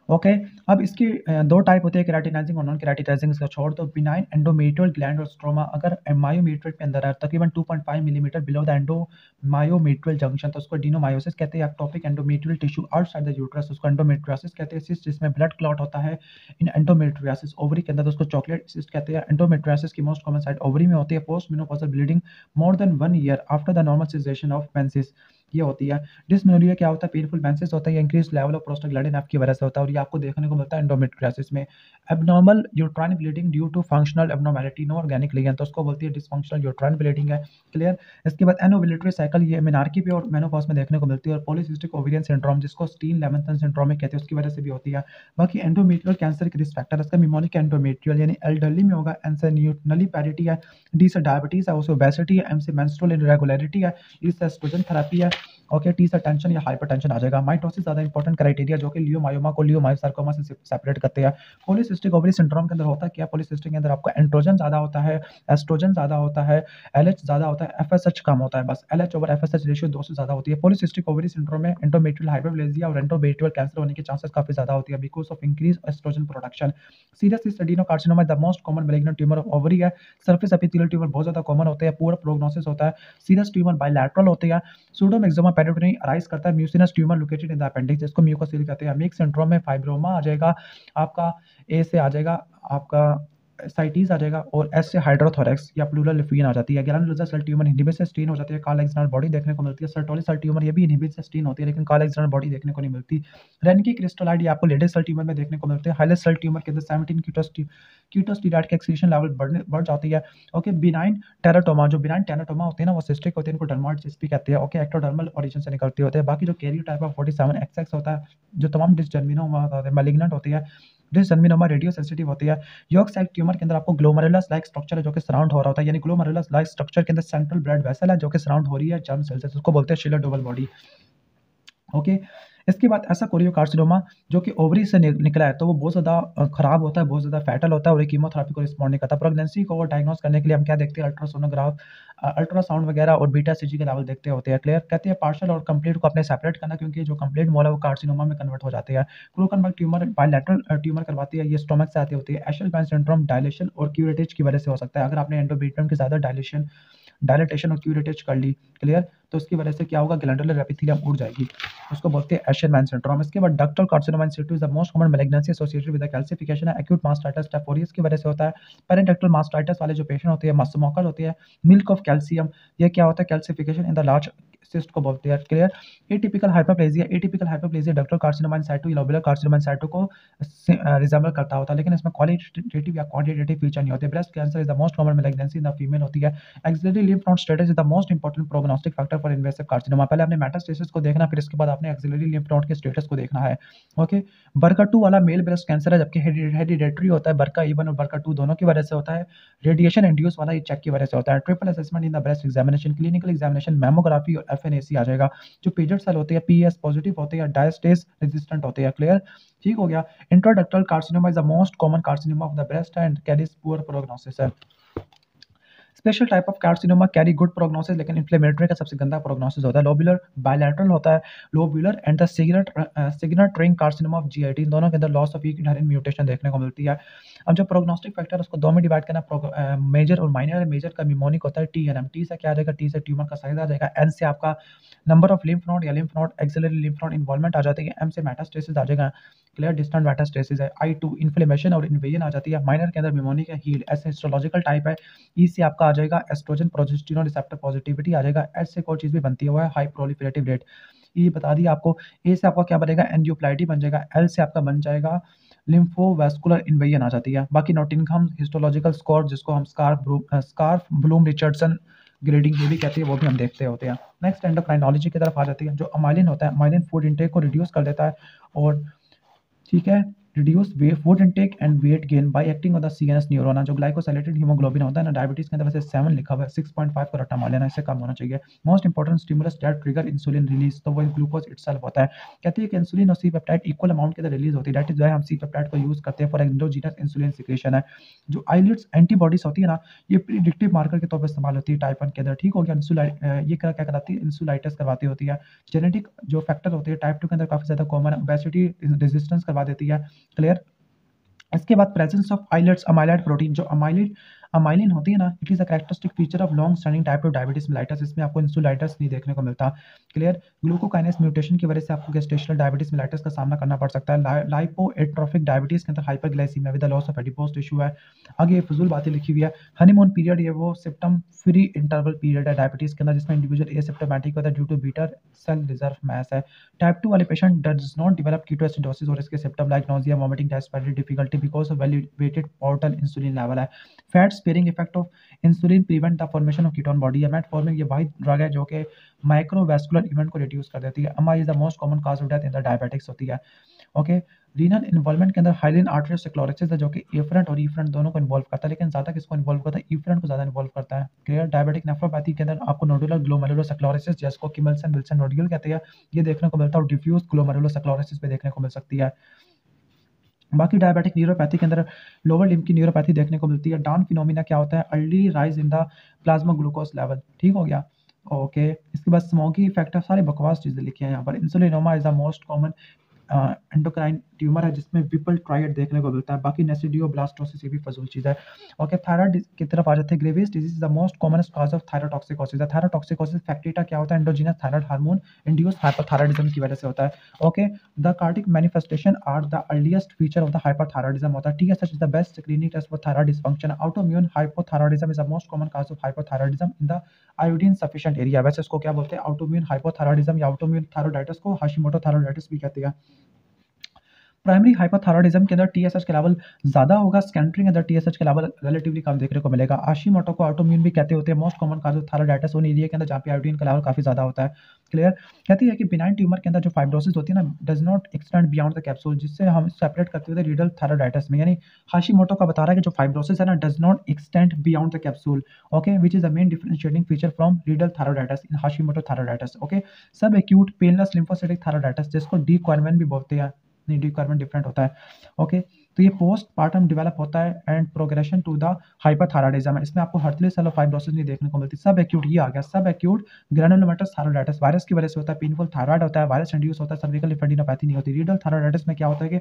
S1: ओके, अब इसकी दो टाइप होते हैं, केराटिनाइजिंग और नॉन केराटिनाइजिंग। इसका छोड़ दो। बिनाइन एंडोमेट्रियल ग्लैंड और स्ट्रोमा अगर मायोमेट्रियल के अंदर है तकरीबन 2.5 मिलीमीटर बिलो द एंडोमायोमेट्रियल जंक्शन, तो उसको एडिनोमायोसिस कहते हैं। Ectopic endometrial tissue outside the uterus, उसको एंडोमेट्रियोसिस कहते हैं। सिस्ट जिसमें ब्लड क्लॉट होता है इन एंडोमेट्रियोसिस, ओवरी के अंदर, तो उसको चॉकलेट सिस्ट कहते हैं। एंडोमेट्रियोसिस की मोस्ट कॉमन साइट ओवरी में होती है। Post menopausal bleeding more than 1 year after the normalization of menses, ये होती है। डिस्मेनोरिया क्या होता है, पेनफुल मेंसेस होता है, increase level of prostaglandin F की वजह से होता है, और ये आपको देखने को मिलता है एंडोमेट्रियोसिस में। Abnormal uterine bleeding due to functional abnormality, no organic ligand, तो उसको बोलती है डिसफंक्शनल यूट्राइन ब्लीडिंग है। क्लियर। इसके बाद एनोवुलेटरी साइकिल, ये मेनार्की पे और मेनोपॉज में देखने को मिलती है। और पॉलीसिस्टिक ओवेरियन सिंड्रोम, जिसको स्टीन लेमनसन सिंड्रोम में कहते हैं, उसकी वजह से भी होती है। बाकी एंडोमेट्रियल कैंसर के रिस्क फैक्टर, इसका मिमोनिक एंडोमेट्रियल यानी एल्डरली में होगा, एन से न्यूट्रली पैरिटी है, डी से डायबिटीज है, उससे ओबेसिटी है, एम से मेंस्ट्रुअल इरेगुलरिटी है, ई से एस्ट्रोजन थेरेपी है, ओके, टी से टेंशन या हाइपरटेंशन आ जाएगा। माइटोसिस ज़्यादा इंपॉर्टेंट क्राइटेरिया जो कि लियोमायोमा को लियोमायोसार्कोमा से सेपरेट करते हैं। पॉलीसिस्टिक ओवरी सिंड्रोम के अंदर होता है क्या, पॉलीसिस्टिक के अंदर आपको एंड्रोजन ज़्यादा होता है, एस्ट्रोजन ज़्यादा होता है, एलएच ज़्यादा होता है, एफएसएच कम होता है, बस एलएच ओवर एफएसएच रेशियो 2 से ज़्यादा होती है। पॉलीसिस्टिक ओवरी सिंड्रोम में एंडोमेट्रियल हाइपरप्लेजिया और एंडोमेट्रियल कैंसर होने के चांसेस काफ़ी ज़्यादा होती है because of increase oestrogen production. Serious adenocarcinoma the most common malignant tumour of ovary है। सरफेस एपिथेलियल ट्यूमर बहुत ज़्यादा कॉमन होते हैं, पूरा प्रोग्नोसिस होता है। सीरियस ट्यूमर बायलैटरल होती है। सूडोमेक्सिमा पेरिटोनी अराइज करता है। Mucinous tumour located in the appendix, जिसको म्यूकोसिल कहते हैं। मिक्स सिंड्रोम में फाइब्रोमा आ जाएगा आपका, ए से आ जाएगा आपका साइटीज आ जाएगा, और एस से हाइड्रोथोरेक्स या प्लूरल लिफियन आ जाती है। ग्रैनुलोसा सेल ट्यूमर इनहिबिट से स्टेन हो जाती है, कार्ल-एक्सनर बॉडी देखने को मिलती है। सर्टोली सेल ट्यूमर ये भी इनहिबिट से स्टेन होती है, लेकिन कार्ल-एक्सनर बॉडी देखने को नहीं मिलती। रेनकी क्रिस्टलाइड ये आपको लेडेस सेल ट्यूमर में देखने को मिलते हैं। हाइलेस सेल ट्यूमर के अंदर 17 कीटोस्टेरॉइड के एक्सक्रीशन लेवल बढ़ जाती है। ओके, बिनाइन टेराटोमा, जो बिनाइन टेराटोमा होते हैं ना वो सिस्टिक होते हैं, इनको डर्माटोसिस भी कहते हैं। ओके, एक्टोडर्मल ओरिजिन से निकलते होते हैं। बाकी जो कैरियोटाइप ऑफ 47XX होता है, जो तमाम डिसजर्मिनोमा होते हैं, मैलिग्नेंट होती है। डिसजर्मिनोमा रेडियो सेंसिटिव होती है। यॉर्क साइड ट्यूमर के अंदर आपको ग्लोमेरुलस लाइक स्ट्रक्चर है जो कि सराउंड हो रहा होता है, यानी ग्लोमेरुलस लाइक स्ट्रक्चर के अंदर सेंट्रल ब्लड वेसल है जो कि सराउंड हो रही है जर्म सेल से, उसको बोलते हैं शिलर डबल बॉडी। ओके, इसके बाद ऐसा कोरियोकार्सिनोमा जो कि ओवरी से निकला है, तो वो बहुत ज़्यादा खराब होता है, बहुत ज़्यादा फैटल होता है और ये कीमोथेरेपी को रिस्पॉन्ड नहीं करता। प्रेगनेंसी को डायग्नोस करने के लिए हम क्या देखते हैं, अल्ट्रासोनोग्राफ, अल्ट्रासाउंड वगैरह और बीटा सीजी के लेवल देखते होते हैं। क्लियर। कहते हैं पार्शियल और कंप्लीट को अपने सेपरेट करना, क्योंकि जो कंप्लीट मोल है वो कार्सिनोमा में कन्वर्ट हो जाते हैं। क्रोकनबर्ग ट्यूमर बायलैटरल ट्यूमर करवाती है, ये स्टोमक से आती होती है। एशेलबैंड सिंड्रोम डायलेशन और क्यूरेटेज की वजह से हो सकता है, अगर आपने एंडोमेट्रियम की ज़्यादा डायलेटेशन और क्यूरेटेज कर ली। क्लियर। तो उसकी वजह से क्या होगा, ग्लैंडुलर एपिथेलियम उड़ जाएगी, उसको बोलते हैं एशेलमैन सिंड्रोम। इसके बाद ductal carcinoma in Situ is the most common malignancy associated with the calcification है। एक्यूट मास्टाइटिस टाइप 4 की वजह से होता है। पेरेंटेक्टल मास्टाइटिस वाले जो पेशेंट होते हैं, स्मोकर होती है, मिल्क ऑफ कैल्शियम, ये क्या होता है, calcification in the large cyst को बोलते हैं। Clear. Atypical hyperplasia ductal carcinoma in situ lobular carcinoma in situ को रिजेंबल करता होता है, लेकिन इसमें क्वालिटेटिव या क्वांटिटेटिव फीचर नहीं होते। Breast cancer is the most common malignancy in the female होती है। Axillary lymph node status is the most important prognostic factor for invasive carcinoma. पहले आपने मेटास्टेसिस को देखना, फिर इसके बाद आपने एक्सिलरी लिम्फ नोड के स्टेटस को देखना है। ओके, BRCA2 वाला मेल ब्रेस्ट कैंसर है, जबकि हेरिडेटरी होता है। BRCA1 और BRCA2 दोनों की वजह से होता है। रेडिएशन इंड्यूस वाला ये चेक की वजह से होता है। Triple assessment in the breast examination, clinical examination, mammography और FNAC आ जाएगा। जो पेजेंट सेल होते हैं PS पॉजिटिव होते हैं, डायस्टेस रेजिस्टेंट होते हैं। क्लियर। ठीक हो गया। Intraductal carcinoma is the most common carcinoma of the breast and carries poor prognosis है। Special type of carcinoma carry good prognosis, लेकिन इन्फ्लेमेटरी का सबसे गंदा प्रोग्नोसिस होता है। लोबुलर बायलैटरल होता है, lobular and the signet ring carcinoma of GIT, इन दोनों के अंदर लॉस ऑफ इनहेरेंट म्यूटेशन देखने को मिलती है। अब जो प्रोग्नोस्टिक फैक्टर उसको दो में डिवाइड करना, मेजर और माइनर है। मेजर का निमोनिक होता है TNM, टी से क्या आ जाएगा, टी से ट्यूमर का साइज आ जाएगा, N से आपका नंबर ऑफ लिम्फ नोड या lymph node axillary lymph node involvement आ जाती है, M से मेटास्टेसिस आ जाएगा। क्लियर। डिस्टेंट मेटास्टेसिस है। I2 इन्फ्लेमेशन और इन्वेजन आ जाती है। माइनर के अंदर निमोनिक है, हील। S हिस्टोलॉजिकल टाइप है। E से आपका आ जाएगा एस्ट्रोजन प्रोजेस्टेरोन रिसेप्टर पॉजिटिविटी आ जाएगा। H से कोई चीज़ भी बनती हुआ है, हाई प्रोलिफरेटिव रेट। ये बता दिया आपको। A से आपका क्या बनेगा, एंजियोप्लाइटी बन जाएगा। L से आपका बन जाएगा लिम्फोवैस्कुलर इन्वेजन आ जाती है। बाकी नॉटिंघम हिस्टोलॉजिकल स्कोर, जिसको हम स्कार्फ ब्लूम रिचर्डसन ग्रेडिंग ये भी कहते हैं, वो भी हम देखते होते हैं। नेक्स्ट एंडोक्राइनोलॉजी की तरफ आ जाती है। जो अमाइलिन होता है, अमाइलिन फूड इंटेक को रिड्यूस कर देता है, और ठीक है, reduce food intake and weight gain by acting on the CNS neuron. जो ग्लाइकोसाइलेटेड हीमोग्लोबिन होता है ना डायबिटीज के अंदर वैसे 7 लिखा हुआ है, 6.5 को रट्टा मार लेना, इससे कम होना चाहिए। Most important stimulus that trigger insulin release, तो वो ग्लूकोज इटसेल्फ होता है। कहती है कि इंसुलिन और सी पेप्टाइड इक्वल अमाउंट के अंदर रिलीज होती है, दैट इज व्हाई हम सी पेप्टाइड को यूज करते हैं फॉर एंडोजीनस इंसुलिन सिक्रेशन है। जो आइलेट्स एंटीबॉडीज होती है ना, ये प्रिडिक्टिव मार्कर के तौर पर इस्तेमाल होती है टाइप 1 के अंदर, ठीक हो गया। ये क्या कराती है, इंसुलाइटिस करवाती होती है। जेनेटिक जो फैक्टर होते हैं टाइप 2 के अंदर काफी ज्यादा कॉमन है, ओबेसिटी रेजिस्टेंस करवा देती है। क्लियर। इसके बाद presence of islets amyloid protein, जो अमाइलिन होती है ना, it is a characteristic feature of long standing type 2 diabetes mellitus. इसमें आपको इंसुलाइटिस नहीं देखने को मिलता। क्लियर। ग्लूकोकाइनेस म्यूटेशन की वजह से आपको गेस्टेशनल डायबिटीज मेलाइटस का सामना करना पड़ सकता है। लाइपोएट्रोफिक डायबिटीज के अंदर hyperglycaemia with the loss of adipose tissue है। आगे फजूल बातें लिखी हुई है। हनीमून पीरियड, ये वो सिम्टम फ्री इंटरवल पीरियड है डायबिटीज के अंदर, जिसमें इंडिविजुअल एसिम्प्टोमेटिक होता है due to beta cell reserve mass है। टाइप 2 वाले patient does not develop ketoacidosis और इसके symptom like nausea, vomiting, dyspeptic difficulty because of elevated portal insulin level है। Fat sparing effect of insulin prevent the formation of ketone body है। मेटफॉर्मिन ये वाही ड्रग है जो कि माइक्रोवास्कुलर इवेंट को रिड्यूस कर देती है। अमा is the most common cause of death in the diabetics होती है। ओके। रीनल इन्वॉल्वमेंट के अंदर हाइलिन आर्टेरियोस्क्लेरोसिस है जो कि एफरेंट और ईफरेंट दोनों को इन्वॉल्व करता है, लेकिन ज्यादा किसको इन्वॉल्व करता है, ईफरेंट को ज्यादा इन्वॉल्व करता है। क्लियर। डायबिटिक नेफ्रोपैथी के अंदर आपको नोडुलर ग्लोमेरुलोस्क्लेरोसिस, जिसको किमल्सन विल्सन नोड्यूल कहते हैं, ये देखने को मिलता है, और डिफ्यूज ग्लोमेरुलोस्क्लेरोसिस पे देखने को मिल सकती है। बाकी डायबिटिक न्यूरोपैथी के अंदर लोअर लिम्ब की न्यूरोपैथी देखने को मिलती है। डाउन फिनोमिना क्या होता है, early rise in the plasma glucose level, ठीक हो गया। ओके। इसके बाद स्मोकी इफेक्ट है, सारे बकवास चीजें लिखी हैं यहाँ पर। Insulinoma is the most common endocrine tumour है जिसमें विपल ट्रायड देखने को मिलता है। बाकी नेसिडियोब्लास्टोसिस ये भी फजूल चीज है। ओके। थायराइड की तरफ आ जाते हैं। Graves disease the most commonest cause of thyrotoxicosis. Thyrotoxicosis factitia क्या होता है, endogenous thyroid hormone induced hyperthyroidism की वजह से होता है। Okay. The cardiac manifestation are the earliest feature of the hyperthyroidism होता है। TSH is the best screening test for thyroid dysfunction. Autoimmune hypothyroidism is the most common cause of hypothyroidism in the iodine sufficient area. वैसे इसको क्या बोलते हैं, ऑटोइम्यून हाइपोथायराइडिज्म या ऑटोइम्यून थायरोइडाइटिस को हाशिमोटो थायरोइडाइटिस भी कहते हैं। प्राइमरी हाइपोथायराइडिज्म के अंदर TSH के लेवल ज्यादा होगा, सेकेंडरी के अंदर TSH के लेवल रिलेटिवली कम देखने को मिलेगा। हाशिमोटो को ऑटोइम्यून भी कहते होते हैं। Most common cause of thyroiditis उन एरिया के अंदर जहाँ पे आयोडीन का लेवल काफी ज्यादा होता है। क्लियर। कहती है कि बिनाइन ट्यूमर के अंदर जो फाइब्रोसिस होती है ना, does not extend beyond the capsule, जिससे हम सेपरेट करते हुए रीडल थायराइडाइटिस में, यानी हाशिमोटो का बता रहा है कि जो फाइब्रोसिस है ना, does not extend beyond the capsule. Okay. Which is the main differentiating feature from Riedel thyroiditis in Hashimoto thyroiditis. Okay. Sub acute painless lymphocytic thyroiditis, जिसको डी क्वार्वन भी बोलते हैं, नहीं डी कार्बन डिफरेंट होता है। ओके। तो ये पोस्ट पार्टम डेवलप होता है and progression to the hyperthyroidism है। इसमें आपको हर्टली सेल फाइब्रोसिस नहीं देखने को मिलती। सब एक्यूट ये आ गया, सब एक्यूट ग्रैनुलोमेटस थायराइडाइटिस वायरस की वजह से होता है। पेनफुल थायराइड होता है, वायरस इंड्यूस होता है, सर्विकल लिम्फेडिनोपैथी नहीं होती। रीडल थायराइडाइटिस में क्या होता है कि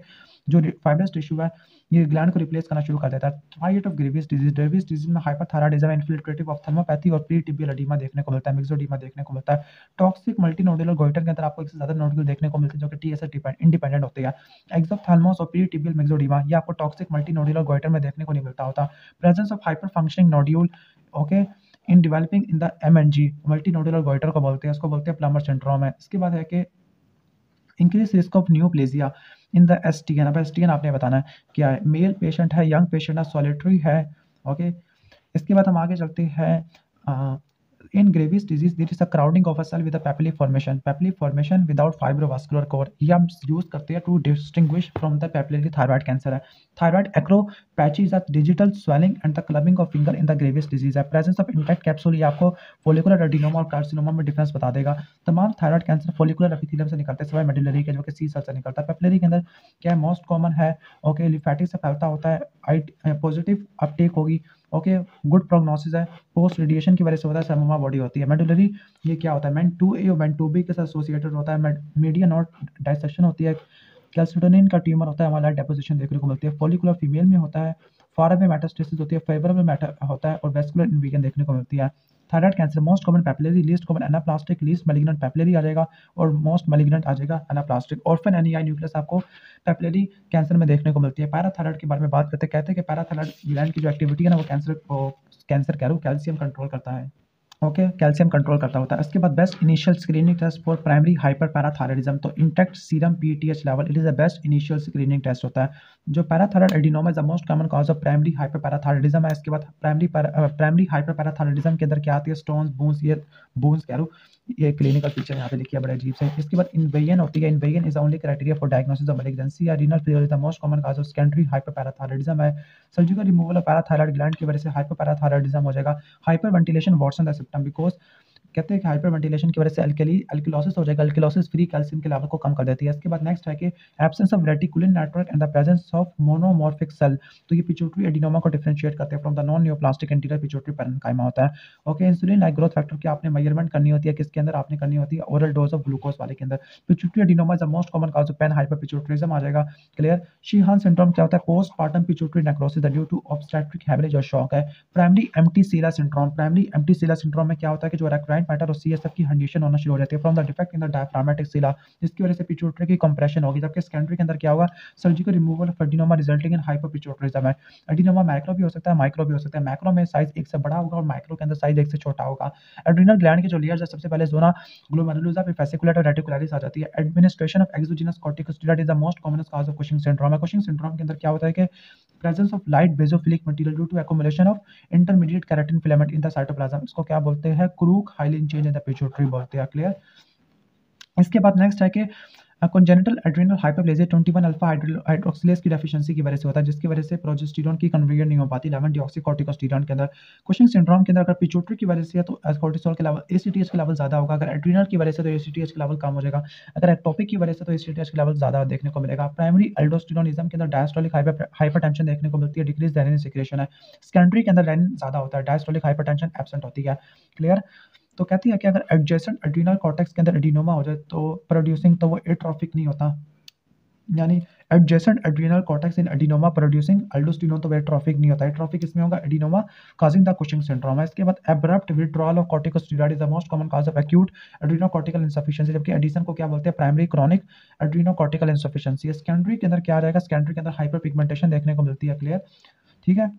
S1: जो फाइब्रस टिश्यू है ये ग्लैंड को रिप्लेस करना शुरू कर देता है। ट्राइएट ऑफ ग्रेवियस डिजीज में हाइपरथायराइडिज्म, इन्फिल्ट्रेटिव ऑप्थेल्मोपैथी और प्रीटिबियल एडिमा देखने को मिलता है, मिक्सोडीमा देखने को मिलता है। टॉक्सिक मल्टीनोडुलर गोइटर के अंदर आपको एक से ज्यादा नोडुल देखने को मिलते हैं जो कि TSH इंडिपेंडेंट होते हैं। एक्सोप्थाल्मोस और प्रीटिबियल मिक्सोडीमा ये आपको टॉक्सिक मल्टीनोडुलर गोइटर में देखने को नहीं मिलता होता। Presence of hyper functioning nodule, okay, in developing in the MNG multinodular goiter को बोलते हैं, इसको बोलते हैं प्लमर सिंड्रोम है। इसके बाद है कि increase risk of neoplasia in the STN। अब STN आपने बताना है क्या है, मेल पेशेंट है, यंग पेशेंट है, सॉलिटरी है। ओके। इसके बाद हम आगे चलते हैं। In Graves' disease, there is a crowding of a cell with a papillary formation without fibrovascular core। ये हम यूज करते हैं to distinguish from the papillary thyroid cancer है। Thyroid acropachy is a digital swelling and the clubbing of finger in the Graves disease है। प्रेजेंस ऑफ इंटैक्ट कैप्सूल, ये आपको फोलिकुलर एडिनोमा और कार्सिनोमा में डिफरेंस बता देगा। तमाम थायराइड कैंसर फोलिकुलर एपिथेलियम से निकलते हैं सिवाय मेडुलरी के जो कि सी सेल से निकलता है। पेपिलरी के अंदर क्या है, मोस्ट कॉमन है। ओके। लिम्फेटिक से फैलता होता है, पॉजिटिव अपटेक होगी। ओके। गुड प्रोग्नोसिस है, पोस्ट रेडिएशन की वजह से होता है, सेमोमा बॉडी होती है। मेडुलरी ये क्या होता है, MEN 2A और MEN 2B के साथ एसोसिएटेड होता है। मीडियन और डाइसेक्शन होती है। कैल्सिटोनिन का ट्यूमर होता है, हमारा डेपोजिशन देखने को मिलती है। फॉलिकुलर फीमेल में होता है। फारा में मेटास्टेसिस होती है, फेवरेबल मैटर होता है और वेस्कुलर इन्वीजन देखने को मिलती है। Thyroid cancer most common papillary, least common anaplastic, least malignant papillary आ जाएगा और मोस्ट मैलिग्नेंट आ जाएगा एनाप्लास्टिक। ऑर्फन NEI न्यूक्लियस आपको पेपिलरी कैंसर में देखने को मिलती है। पैराथायराइड के बारे में बात करते हैं, कहते हैं कि पैराथायराइड ग्लैंड की जो एक्टिविटी है ना, वो कैंसर कह रहा हूँ कैल्शियम कंट्रोल करता है। ओके, कैल्शियम कंट्रोल करता होता है। इसके बाद best initial screening test for primary hyper parathyroidism, तो intact serum PTH level it is the best initial screening test होता है। जो parathyroid adenoma is the most common cause of primary hyper parathyroidism है। इसके बाद प्राइमरी हाइपर पैराथायराइडिज्म के अंदर क्या आती है, स्टोन्स, बून्स, ये बून्स कह रहा हूँ, ये क्लिनिकल फीचर यहाँ पे लिखी है बड़े अजीब से। इसके बाद इन्वेजन होती है, invasion is only criteria for diagnosis of malignancy. Renal failure is the most common cause of secondary hyper parathyroidism है। Surgical removal of parathyroid gland की वजह से हाइपर पैराथायराइडिज्म हो जाएगा। Hyper ventilation worsen the symptom because कहते हैं कि हाइपर वेंटिलेशन की वजह से अल्किलोसिस हो जाएगा। अल्किलोसिस फ्री कैल्शियम के लेवल को कम कर देती है। इसके बाद नेक्स्ट है कि absence of reticulin network and the presence of monomorphic cell, तो ये पिट्यूटरी एडिनोमा को डिफरेंशिएट करते हैं from the non neoplastic anterior pituitary parenchyma होता है। Okay, insulin like growth factor की आपने मेजरमेंट करनी होती है, किसके अंदर आपने करनी होती है, ओरल डोज ऑफ ग्लूकोज वाले के अंदर। Pituitary adenoma is the most common cause of pan hyper pituitarism आ जाएगा। क्लियर। शीहान सिंड्रोम क्या होता है, postpartum pituitary necrosis due to obstetric hemorrhage और शॉक है। Primary empty sella syndrome, primary empty sella syndrome में क्या होता है कि जो रेक्राइन मैटर और सीएसएफ की कंडीशन होना शुरू हो जाती है from the defect in the diaphragmatic sella, जिसकी वजह से पिट्यूटरी की कंप्रेशन होगी। जबकि सेकेंडरी के अंदर क्या होगा, surgical removal of adenoma resulting in hyper pituitarism है। एडिनोमा मैक्रो भी हो सकता है, माइक्रो भी हो सकता है। मैक्रो में साइज एक से बड़ा होगा और माइक्रो के अंदर साइज एक से छोटा होगा। एड्रिनल ग्लैंड के जो लेयर्स है, सबसे पहले जोना ग्लोमेरुलुसा, फिर फेसिकुलेट और रेटिकुलरिस आ जाती है। Administration of exogenous corticosteroid is the most common cause of Cushing syndrome है। कुशिंग सिंड्रोम के अंदर क्या होता है कि presence of light basophilic material due to accumulation of intermediate keratin filament in the cytoplasm, इसको क्या बोलते हैं, Crooke hyaline change in the pituitary बोलते हैं। क्लियर। इसके बाद नेक्स्ट है कि congenital adrenal hyperplasia 21 alpha hydroxylase की डेफिशिएंसी की वजह से होता है, जिसकी वजह से प्रोजेस्टेरोन की कन्वर्जन नहीं हो पाती 11 डिऑक्सीकोर्टिकोस्टेरॉन के अंदर। कुशिंग सिंड्रोम के अंदर अगर पिट्यूटरी की वजह से है तो कोर्टिसोल के लेवल, एसीटीएच के लेवल ज्यादा होगा। अगर एड्रिनल की वजह से तो एसीटीएच के लेवल कम हो जाएगा। अगर एक्टोपिक की वजह से तो एसीटीएच के लेवल ज्यादा देखने को मिलेगा। प्राइमरी एल्डोस्टेरोनिज्म के अंदर डायस्टोलिक हाइपरटेंशन देखने को मिलती है, डिक्रीज रेनिन सिक्रेशन है। सेकेंडरी के अंदर रेनिन ज्यादा होता है, डायस्टोलिक हाइपरटेंशन एब्सेंट होती है। क्लियर। तो कहती है कि अगर एडजेसेंट एड्रिनल कॉर्टेक्स के अंदर एडिनोमा हो जाए तो प्रोड्यूसिंग, तो वो एट्रोफिक नहीं होता, यानी adjacent adrenal cortex in adenoma producing aldosterone, तो एट्रोफिक नहीं होता। एट्रोफिक इसमें होगा adenoma causing the Cushing syndrome है। इसके बाद abrupt withdrawal of corticosteroid is the most common cause of acute adrenocortical insufficiency, जबकि एडिशन को क्या बोलते हैं, primary chronic adrenocortical insufficiency. Secondary के अंदर क्या रहेगा, सेकेंडरी के अंदर हाइपर पिगमेंटेशन देखने को मिलती है। क्लियर। ठीक है।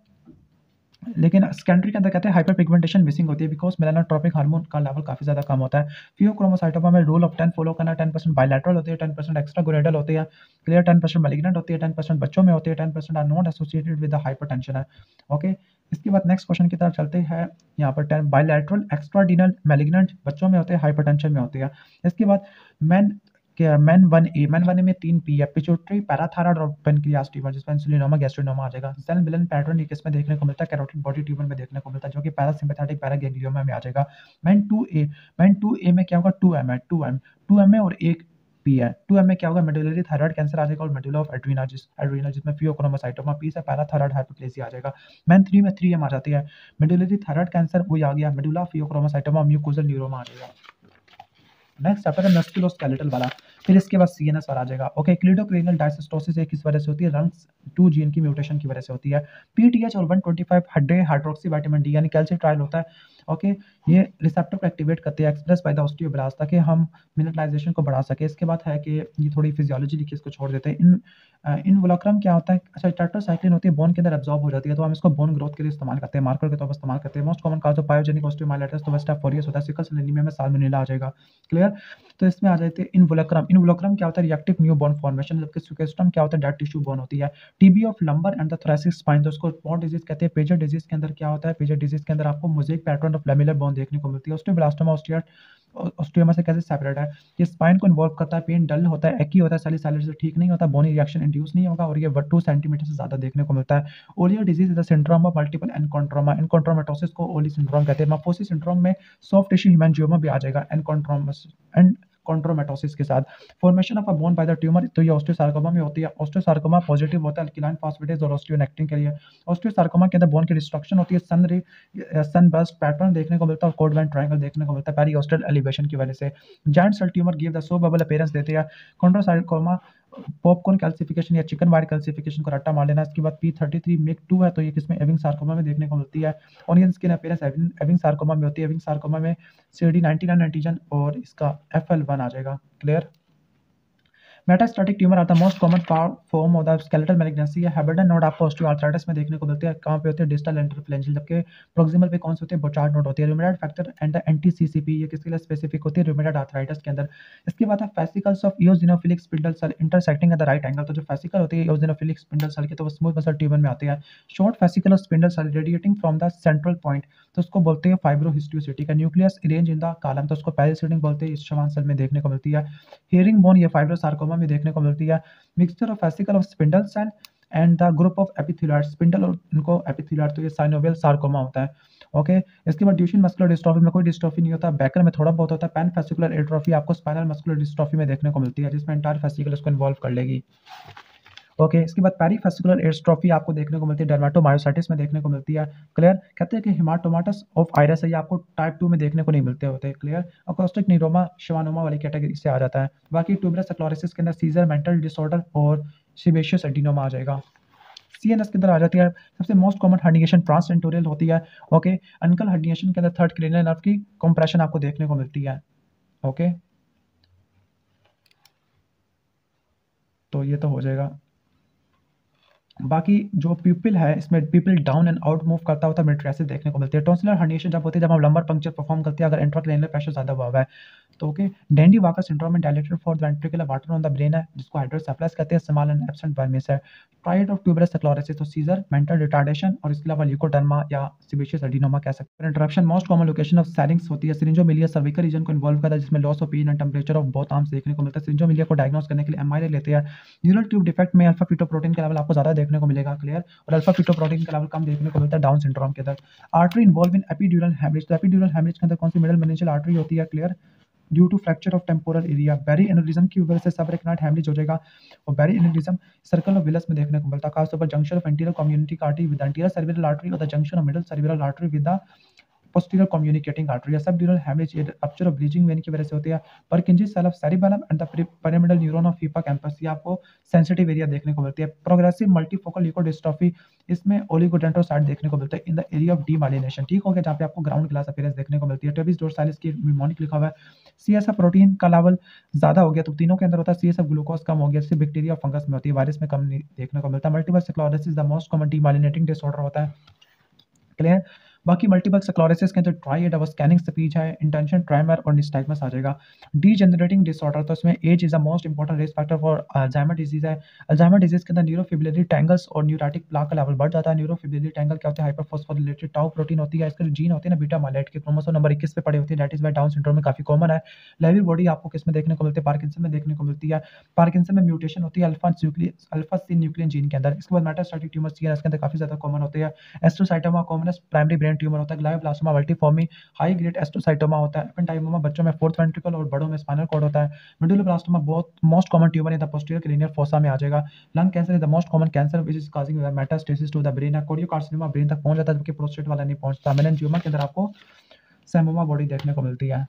S1: लेकिन सेकेंडरी के अंदर कहते हैं हाइपर पिगमेंटेशन मिसिंग होती है बिकॉज मेलानोट्रोपिक हार्मोन का लेवल काफी ज्यादा कम होता है। फियोक्रोमोसाइटोमा में रूल ऑफ 10 फॉलो करना, 10% बायलैटरल होती है, 10% एक्स्ट्रा गोनेडल होती है। क्लियर। 10% मैलिग्नेंट होती है, 10% बच्चों में होती है, 10% are not associated with the hypertension है। ओके। इसके बाद नेक्स्ट क्वेश्चन की तरफ चलते हैं। यहाँ पर 10 बायलैटरल एक्स्ट्राडीनल मैलिग्नेंट बच्चों में होते हैं, हाइपरटेंशन में होती है। इसके बाद मैन मैन 1A में 3 पी है, पिट्यूटरी, पैराथायराइड और पेनक्रियास ट्यूमर, जिसमें इंसुलिनोमा गैस्ट्रोनोमा आ जाएगा। सेल मिलन पैटर्न एक इसमें देखने को मिलता है, कैरोटिड बॉडी ट्यूमर में देखने को मिलता है, जो कि पैरासिम्पैथेटिक पैरागैंग्लियोमा में आ जाएगा। मैन 2A में क्या होगा, 2M है, 2M में और 1 पी है। 2M में क्या होगा, मेडुलरी थायराइड कैंसर आ जाएगा और मेडुला ऑफ एड्रीना जिसमें फियोक्रोमोसाइटोमा, पी से पैराथायराइड हाइपरप्लेसिया आ जाएगा। मैन 3 में 3M आ जाती है, मेडुलरी थायराइड कैंसर वो आ गया, मेडुला फियोक्रोमोसाइटोमा म्यूकोजल न्यूरोमा आ जाएगा। नेक्स्ट चैप्टर है मस्कुलोस्केलेटल वाला, फिर इसके बाद सीएनएस वाला आ जाएगा। ओके। क्लीडोक्रेनियल डायसिस्टोसिस एक किस वजह से होती है, रंग्स 2 जीन की म्यूटेशन की वजह से होती है। पीटीएच और 125 हाइड्रोक्सी विटामिन डी यानी कैल्शियम ट्रायल होता है। ओके। ये रिसेप्टर को एक्टिवेट करते हैं, एक्सप्रेस बाय द ऑस्टियोब्लास्ट, ताकि हम मिनरलाइजेशन को बढ़ा सके। इसके बाद है कि ये थोड़ी फिजियोलॉजी लिखी, इसको छोड़ देते हैं। इनवोल्क्रम क्या होता है, अच्छा टेट्रासाइक्लिन होती है, बोन के अंदर एब्जॉर्ब हो जाती है, तो हम इसको बोन ग्रोथ के लिए इस्तेमाल करते हैं, मार्कर के तौर पर इस्तेमाल करते हैं। Most common cause of pyogenic osteomyelitis तो वेस्ट ऑफ होता है, सिकल सेल एनीमिया में साल्मोनेला आ जाएगा। क्लियर। तो इसमें आ जाते हैं इनवोल्क्रम क्या होता है, रिएक्टिव न्यू बोन फॉर्मेशन, जबकि सुकेस्टम क्या होता है, डेड टिश्यू बोन होती है। TB of lumbar and the thoracic spine, तो उसको पॉट डिजीज कहते हैं। पेजर डिजीज के अंदर क्या होता है, पेजर डिजीज के अंदर आपको mosaic pattern of lamellar bone देखने को मिलती है। ऑस्टियोब्लास्टोमा ऑस्टियोमा से कैसे सेपरेट है, ये स्पाइन को इन्वॉल्व करता है, पेन डल होता है, एक्की होता है, सैलिसाइलिड से ठीक नहीं होता, बोनी रिएक्शन इंड्यूस नहीं होगा और ये 2 सेंटीमीटर से ज्यादा देखने को मिलता है। Ollier disease is the syndrome of multiple enchondromatosis को ओली सिंड्रोम कहते हैं। मफोसी सिंड्रोम में सॉफ्ट टिश्यू हेमांजियोमा भी आ जाएगा एनकॉन्ट्रोमेटोसिस के साथ। Formation of a bone by the tumor, तो ये ऑस्टियोसार्कोमा में होती है। ऑस्टियोसार्कोमा पॉजिटिव होता है अल्किलाइन फॉस्फेटेज और ऑस्टियोनेक्टिन के लिए। ऑस्टियोसार्कोमा के अंदर बोन की डिस्ट्रक्शन होती है, सनबर्स्ट पैटर्न देखने को मिलता है और कोडवेंट ट्रायंगल देखने को मिलता है पेरियोस्टल एलिवेशन की वजह से। Giant cell tumour give the soap bubble appearance देते हैं। कॉन्ड्रोसार्कोमा पॉपकॉर्न कैल्सिफिकेशन या चिकन वायर कैल्सिफिकेशन को रट्टा मार लेना। इसके बाद P33 मिक 2 है, तो ये किसमें, एविंग सार्कोमा में देखने को मिलती है। ऑनियन स्किन अपीयरेंस एविंग सार्कोमा में होती है। एविंग सार्कोमा में CD99 एंटीजन और इसका FL1 आ जाएगा। Clear. Metastatic tumour are the most common form of the skeletal malignancy है। हैबर्डन नोड आपको ऑस्टियोआर्थराइटिस में देखने को मिलती है। कहाँ पे होती है? डिस्टल इंटरफ्लेंजियल, जबकि प्रोक्सिमल पे कौन सी होती है? बोचार्ड नोड होती है। Rheumatoid factor and anti CCP ये किसके लिए स्पेसिफिक होती है? रूमेटॉइड आर्थराइटिस के अंदर। इसके बाद है fascicles of eosinophilic spindle cell intersecting at the right angle. तो जो फेसिकल होती है इओसिनोफिलिक स्पिंडल सेल की, तो वो स्मूथ मसल ट्यूमर में आती है। Short fascicle of spindle cell radiating from the central point, तो उसको बोलते हैं फाइब्रोहिस्टोसिटी का। Nucleus arrange in the column, तो उसको पेरिसीडिंग बोलते हैं। इस शवान सेल में देखने को मिलती है। हेयरिंग बोन ये फाइब्रोसार्कोमा में देखने को मिलती है। Mixture of fascicle of spindle cell and the group of epithelioid spindle और इनको एपिथेलियाइड, तो ये साइनोवियल सार्कोमा होता है। ओके, इसके बाद ड्यूशेन मस्कुलर डिस्ट्रॉफी में कोई डिस्ट्रॉफी नहीं होता। बैकर में थोड़ा बहुत होता है। पैन फेसिकुलर एट्रोफी आपको स्पाइनल मस्कुलर डिस्ट्रॉफी में देखने को मिलती है, जिसमें एंटायर फेसिकल इसको इन्वॉल्व कर लेगी। ओके, इसके बाद पेरीफेसिकुलर एट्रोफी आपको देखने को मिलती है, डर्मेटोमायोसाइटिस में देखने को मिलती है। क्लियर। कहते हैं कि हेमाटोमाटस ऑफ आइरस है, ये आपको टाइप 2 में देखने को नहीं मिलते होते। क्लियर। अकोस्टिक न्यूरोमा शिवानोमा वाली कैटेगरी से आ जाता है। बाकी ट्यूबरस स्क्लेरोसिस के अंदर सीजर, मेंटल डिसऑर्डर और सीबेशियस एडिनोमा आ जाएगा। सीएनएस के अंदर आ जाती है सबसे मोस्ट कॉमन हर्निएशन ट्रांससेंटोरियल होती है। ओके, अनकल हर्निएशन के अंदर थर्ड क्रेनियल नर्व की कंप्रेशन आपको देखने को मिलती है। ओके, तो ये तो हो जाएगा। बाकी जो पीपल है, इसमें people down and out move करता होता है, मेट्रियासिस देखने को मिलती है। टॉन्सिलर हर्निएशन जब होती है, जब हम लंबर पंक्चर परफॉर्म करते हैं, अगर इंट्राक्रेनियल प्रेशर ज़्यादा हुआ है तो। ओके, डेंडी वाकर सिंड्रोम में dilated for ventricular water on the brain है, जिसको हाइड्रोसेफलस कहते हैं। स्मॉल एंड एब्सेंट बर्मिस है। ट्रायड ऑफ ट्यूबरस स्क्लेरोसिस, तो सीजर, मेंटल रिटार्डेशन और इसके अलावा ल्यूकोडर्मा या सीबेशियस एडिनोमा कह सकते हैं। Interruption most common location of syrinx होती है। सिरिंजोमिलिया सर्विकल रीजन को इन्वॉल्व करता है, जिसमें loss of pain and temperature of both arms देखने को मिलता है। सिरिंजोमिलिया को डायग्नोस करने के लिए एमआरआई लेते हैं। न्यूरल ट्यूब डिफेक्ट में अल्फा फीटोप्रोटीन के लेवल आपको ज़्यादा देखने को मिलेगा। क्लियर। और अल्फा फीटोप्रोटीन का लेवल कम देखने को मिलता है डाउन सिंड्रोम के अंदर। Artery involve in epidural haemorrhage, तो एपिड्यूरल हेमरेज के अंदर कौन सी? मिडल मेनिंजियल आर्टरी होती है। Clear. Due to fracture of temporal area, berry aneurysm की वजह से सबरेकनाइड हेमरेज हो जाएगा। और berry aneurysm circle of villous में देखने को मिलता है, खासतौर पर junction of anterior community artery with anterior cervical artery और the junction of middle cervical artery with the posterior communicating artery. या subdural hemorrhage rupture of bleaching vein की वजह से होती है। Purkinje cell of cerebellum and the pyramidal neuron of hippocampus, ये आपको सेंसिटिव एरिया देखने को मिलती है। प्रोग्रेसिव मल्टीफोकल ल्यूकोडिस्ट्रॉफी, इसमें ओलिगोडेंड्रोसाइट देखने को मिलता है in the area of demyelination. ठीक हो गया, जहाँ पे आपको ग्राउंड ग्लास अपीयरेंस देखने को मिलती है। ट्यूबिस डोर्सालिस की निमोनिक लिखा हुआ है। सीएसएफ प्रोटीन का लेवल ज़्यादा हो गया, तो तीनों के अंदर होता है। सीएसएफ ग्लूकोज कम हो गया, जैसे बैक्टीरिया फंगस में होती है, वायरस में कम देखने को मिलता है। Multiple sclerosis the most common demyelinating disorder होता है। क्लियर। बाकी मल्टीपल स्क्लेरोसिस के अंदर ट्राई डबल स्कैनिंग स्पीच है, इंटेंशन ट्राइमर और निस्टैग्मस आ जाएगा। डीजेनरेटिंग डिसऑर्डर, तो इसमें age is the most important risk factor for Alzheimer disease है। अल्जाइमर डिजीज के अंदर न्यूरोफिब्रिलरी टैंगल्स और न्यूरोटिक प्लाक का लेवल बढ़ जाता है। न्यूरोफिब्रिलरी टैंगल क्या होता है? हाइपरफॉस्फोरिलेटेड टाउ प्रोटीन होती है। इसके जो जीन होती है ना, बीटा माइलेट के क्रोमोसोम नंबर 21 पे पड़ी होती है। That is why Down syndrome में काफी कॉमन है। लेवी बॉडी आपको किस में देखने को मिलती है? पार्किंसन में देखने को मिलती है। पार्किंसन में म्यूटेशन होती है अल्फा सी न्यूक्लियन जीन के अंदर। इसके बाद मेटास्टैटिक ट्यूमर सीएनएस के अंदर काफी ज्यादा कॉमन होते हैं। एस्ट्रोसाइटोमा कॉमनेस्ट प्राइमरी ब्रेन ट्यूमर होता है। ग्लायोब्लास्टोमा मल्टीफॉर्मी हाई ग्रेड एस्ट्रोसाइटोमा होता है। एपेंडाइमोमा बच्चों में फोर्थ वेंट्रिकल और बड़ों में स्पाइनल कॉर्ड होता है। मेडुलोब्लास्टोमा बहुत most common tumor in the posterior cranial fossa में आ जाएगा। Lung cancer is the most common cancer which is causing metastasis to the brain. Choriocarcinoma brain तक पहुंच जाता है, जबकि प्रोस्टेट वाला नहीं पहुंचता। मेलेंजियोमा के अंदर आपको सेमोमा बॉडी देखने को मिलती है।